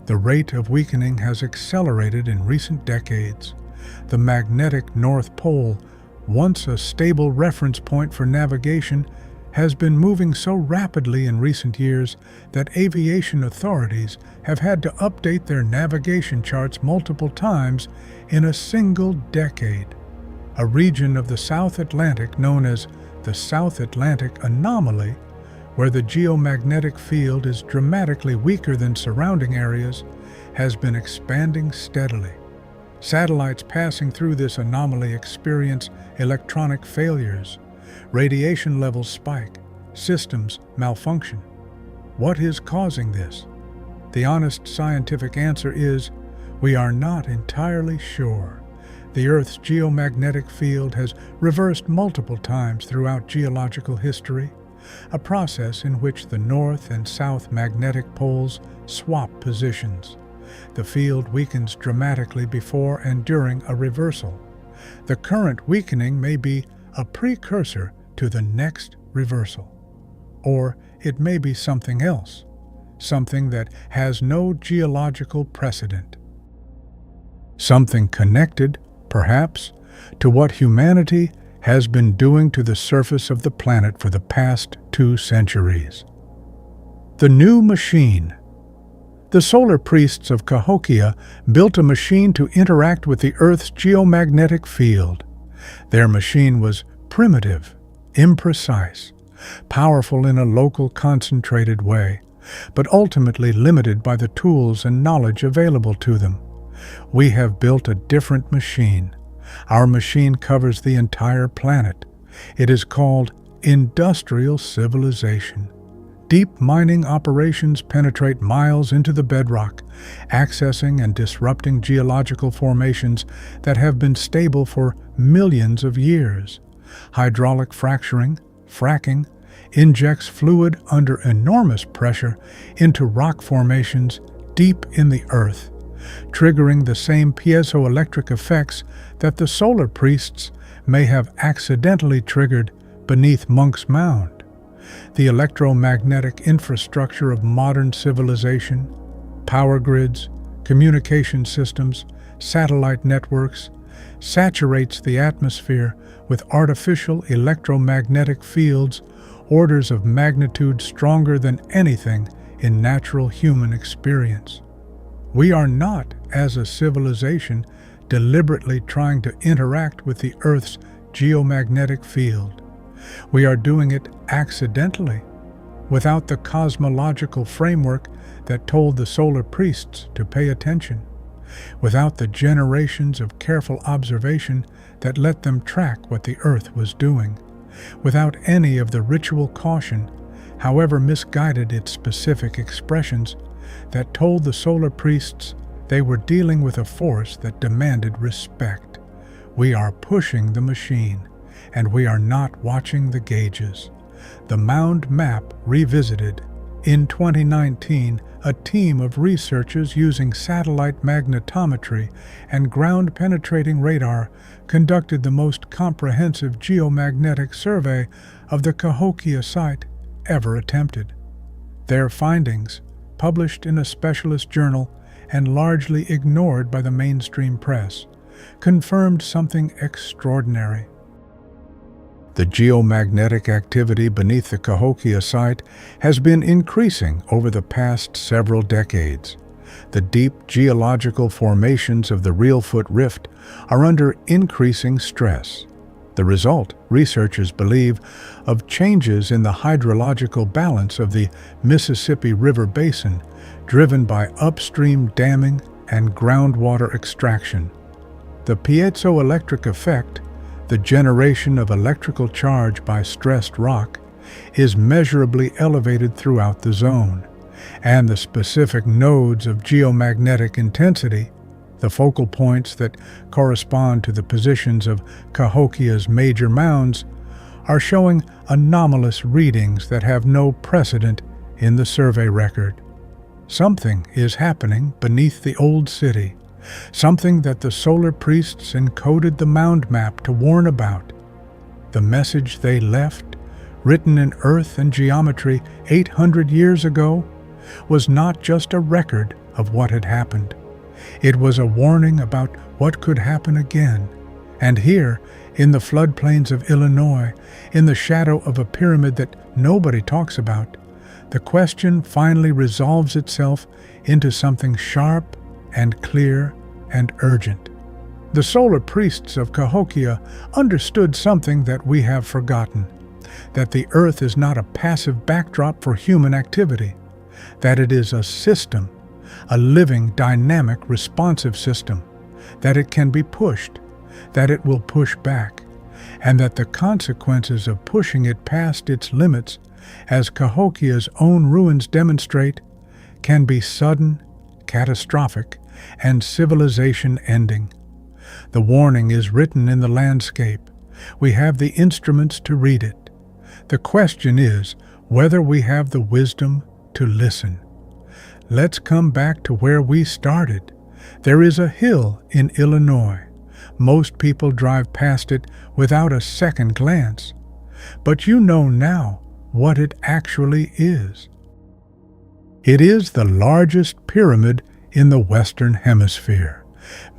The rate of weakening has accelerated in recent decades. The magnetic North Pole, once a stable reference point for navigation, has been moving so rapidly in recent years that aviation authorities have had to update their navigation charts multiple times in a single decade. A region of the South Atlantic known as the South Atlantic Anomaly, where the geomagnetic field is dramatically weaker than surrounding areas, has been expanding steadily. Satellites passing through this anomaly experience electronic failures, radiation levels spike, systems malfunction. What is causing this? The honest scientific answer is, we are not entirely sure. The Earth's geomagnetic field has reversed multiple times throughout geological history, a process in which the north and south magnetic poles swap positions. The field weakens dramatically before and during a reversal. The current weakening may be a precursor to the next reversal. Or it may be something else, something that has no geological precedent. Something connected, perhaps, to what humanity has been doing to the surface of the planet for the past 2 centuries. The new machine. The solar priests of Cahokia built a machine to interact with the Earth's geomagnetic field. Their machine was primitive, imprecise, powerful in a local concentrated way, but ultimately limited by the tools and knowledge available to them. We have built a different machine. Our machine covers the entire planet. It is called industrial civilization. Deep mining operations penetrate miles into the bedrock, accessing and disrupting geological formations that have been stable for millions of years. Hydraulic fracturing, fracking, injects fluid under enormous pressure into rock formations deep in the earth, triggering the same piezoelectric effects that the solar priests may have accidentally triggered beneath Monk's Mound. The electromagnetic infrastructure of modern civilization, power grids, communication systems, satellite networks, saturates the atmosphere with artificial electromagnetic fields orders of magnitude stronger than anything in natural human experience. We are not, as a civilization, deliberately trying to interact with the Earth's geomagnetic field. We are doing it accidentally, without the cosmological framework that told the solar priests to pay attention, without the generations of careful observation that let them track what the Earth was doing, without any of the ritual caution, however misguided its specific expressions, that told the solar priests they were dealing with a force that demanded respect. We are pushing the machine, and we are not watching the gauges. The Mound Map Revisited. In 2019, a team of researchers using satellite magnetometry and ground-penetrating radar conducted the most comprehensive geomagnetic survey of the Cahokia site ever attempted. Their findings, published in a specialist journal and largely ignored by the mainstream press, confirmed something extraordinary. The geomagnetic activity beneath the Cahokia site has been increasing over the past several decades. The deep geological formations of the Reelfoot Rift are under increasing stress. The result, researchers believe, of changes in the hydrological balance of the Mississippi River Basin, driven by upstream damming and groundwater extraction. The piezoelectric effect, the generation of electrical charge by stressed rock, is measurably elevated throughout the zone, and the specific nodes of geomagnetic intensity, the focal points that correspond to the positions of Cahokia's major mounds, are showing anomalous readings that have no precedent in the survey record. Something is happening beneath the old city, something that the solar priests encoded the mound map to warn about. The message they left, written in earth and geometry 800 years ago, was not just a record of what had happened. It was a warning about what could happen again. And here, in the floodplains of Illinois, in the shadow of a pyramid that nobody talks about, the question finally resolves itself into something sharp and clear and urgent. The solar priests of Cahokia understood something that we have forgotten, that the Earth is not a passive backdrop for human activity, that it is a system, a living, dynamic, responsive system, that it can be pushed, that it will push back, and that the consequences of pushing it past its limits, as Cahokia's own ruins demonstrate, can be sudden, catastrophic, and civilization-ending. The warning is written in the landscape. We have the instruments to read it. The question is whether we have the wisdom to listen. Let's come back to where we started. There is a hill in Illinois. Most people drive past it without a second glance. But you know now what it actually is. It is the largest pyramid in the Western Hemisphere,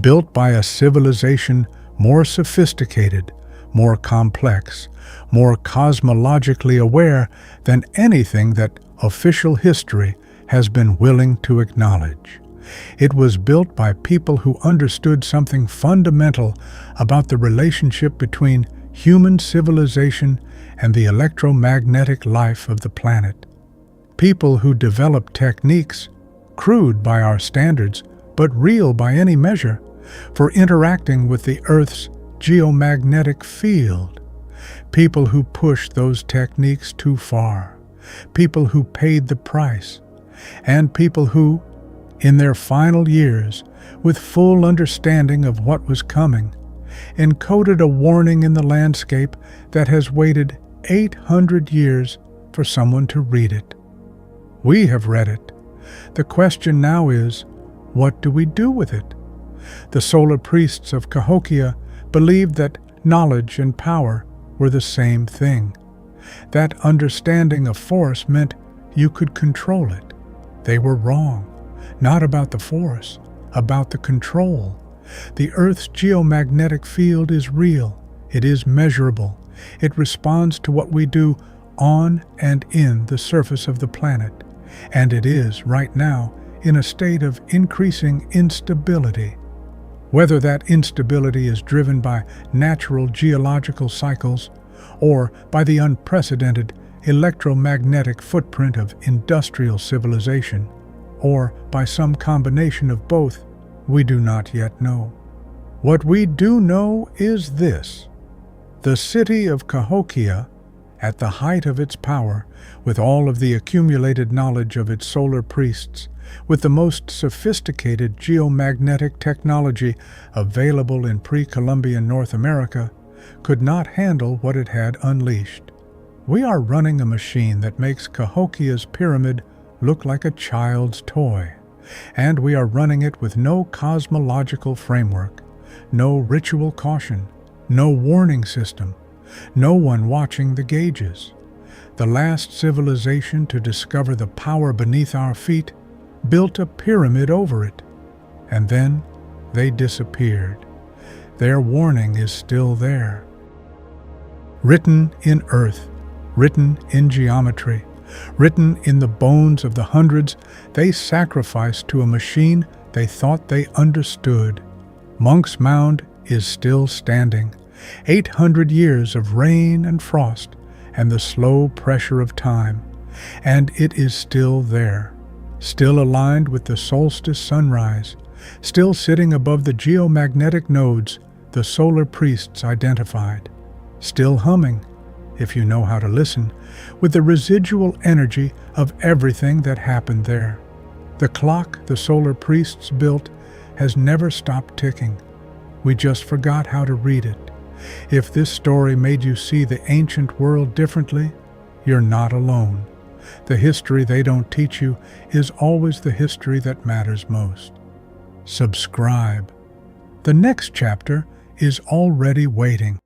built by a civilization more sophisticated, more complex, more cosmologically aware than anything that official history has been willing to acknowledge. It was built by people who understood something fundamental about the relationship between human civilization and the electromagnetic life of the planet. People who developed techniques, crude by our standards, but real by any measure, for interacting with the Earth's geomagnetic field. People who pushed those techniques too far. People who paid the price. And people who, in their final years, with full understanding of what was coming, encoded a warning in the landscape that has waited 800 years for someone to read it. We have read it. The question now is, what do we do with it? The solar priests of Cahokia believed that knowledge and power were the same thing. That understanding of force meant you could control it. They were wrong. Not about the force, about the control. The Earth's geomagnetic field is real. It is measurable. It responds to what we do on and in the surface of the planet. And it is, right now, in a state of increasing instability. Whether that instability is driven by natural geological cycles or by the unprecedented electromagnetic footprint of industrial civilization, or by some combination of both, we do not yet know. What we do know is this: the city of Cahokia, at the height of its power, with all of the accumulated knowledge of its solar priests, with the most sophisticated geomagnetic technology available in pre-Columbian North America, could not handle what it had unleashed. We are running a machine that makes Cahokia's pyramid look like a child's toy, and we are running it with no cosmological framework, no ritual caution, no warning system, no one watching the gauges. The last civilization to discover the power beneath our feet built a pyramid over it, and then they disappeared. Their warning is still there. Written in earth, written in geometry, written in the bones of the hundreds they sacrificed to a machine they thought they understood. Monk's Mound is still standing. 800 years of rain and frost and the slow pressure of time, and it is still there, still aligned with the solstice sunrise, still sitting above the geomagnetic nodes the solar priests identified, still humming, if you know how to listen, with the residual energy of everything that happened there. The clock the solar priests built has never stopped ticking. We just forgot how to read it. If this story made you see the ancient world differently, you're not alone. The history they don't teach you is always the history that matters most. Subscribe. The next chapter is already waiting.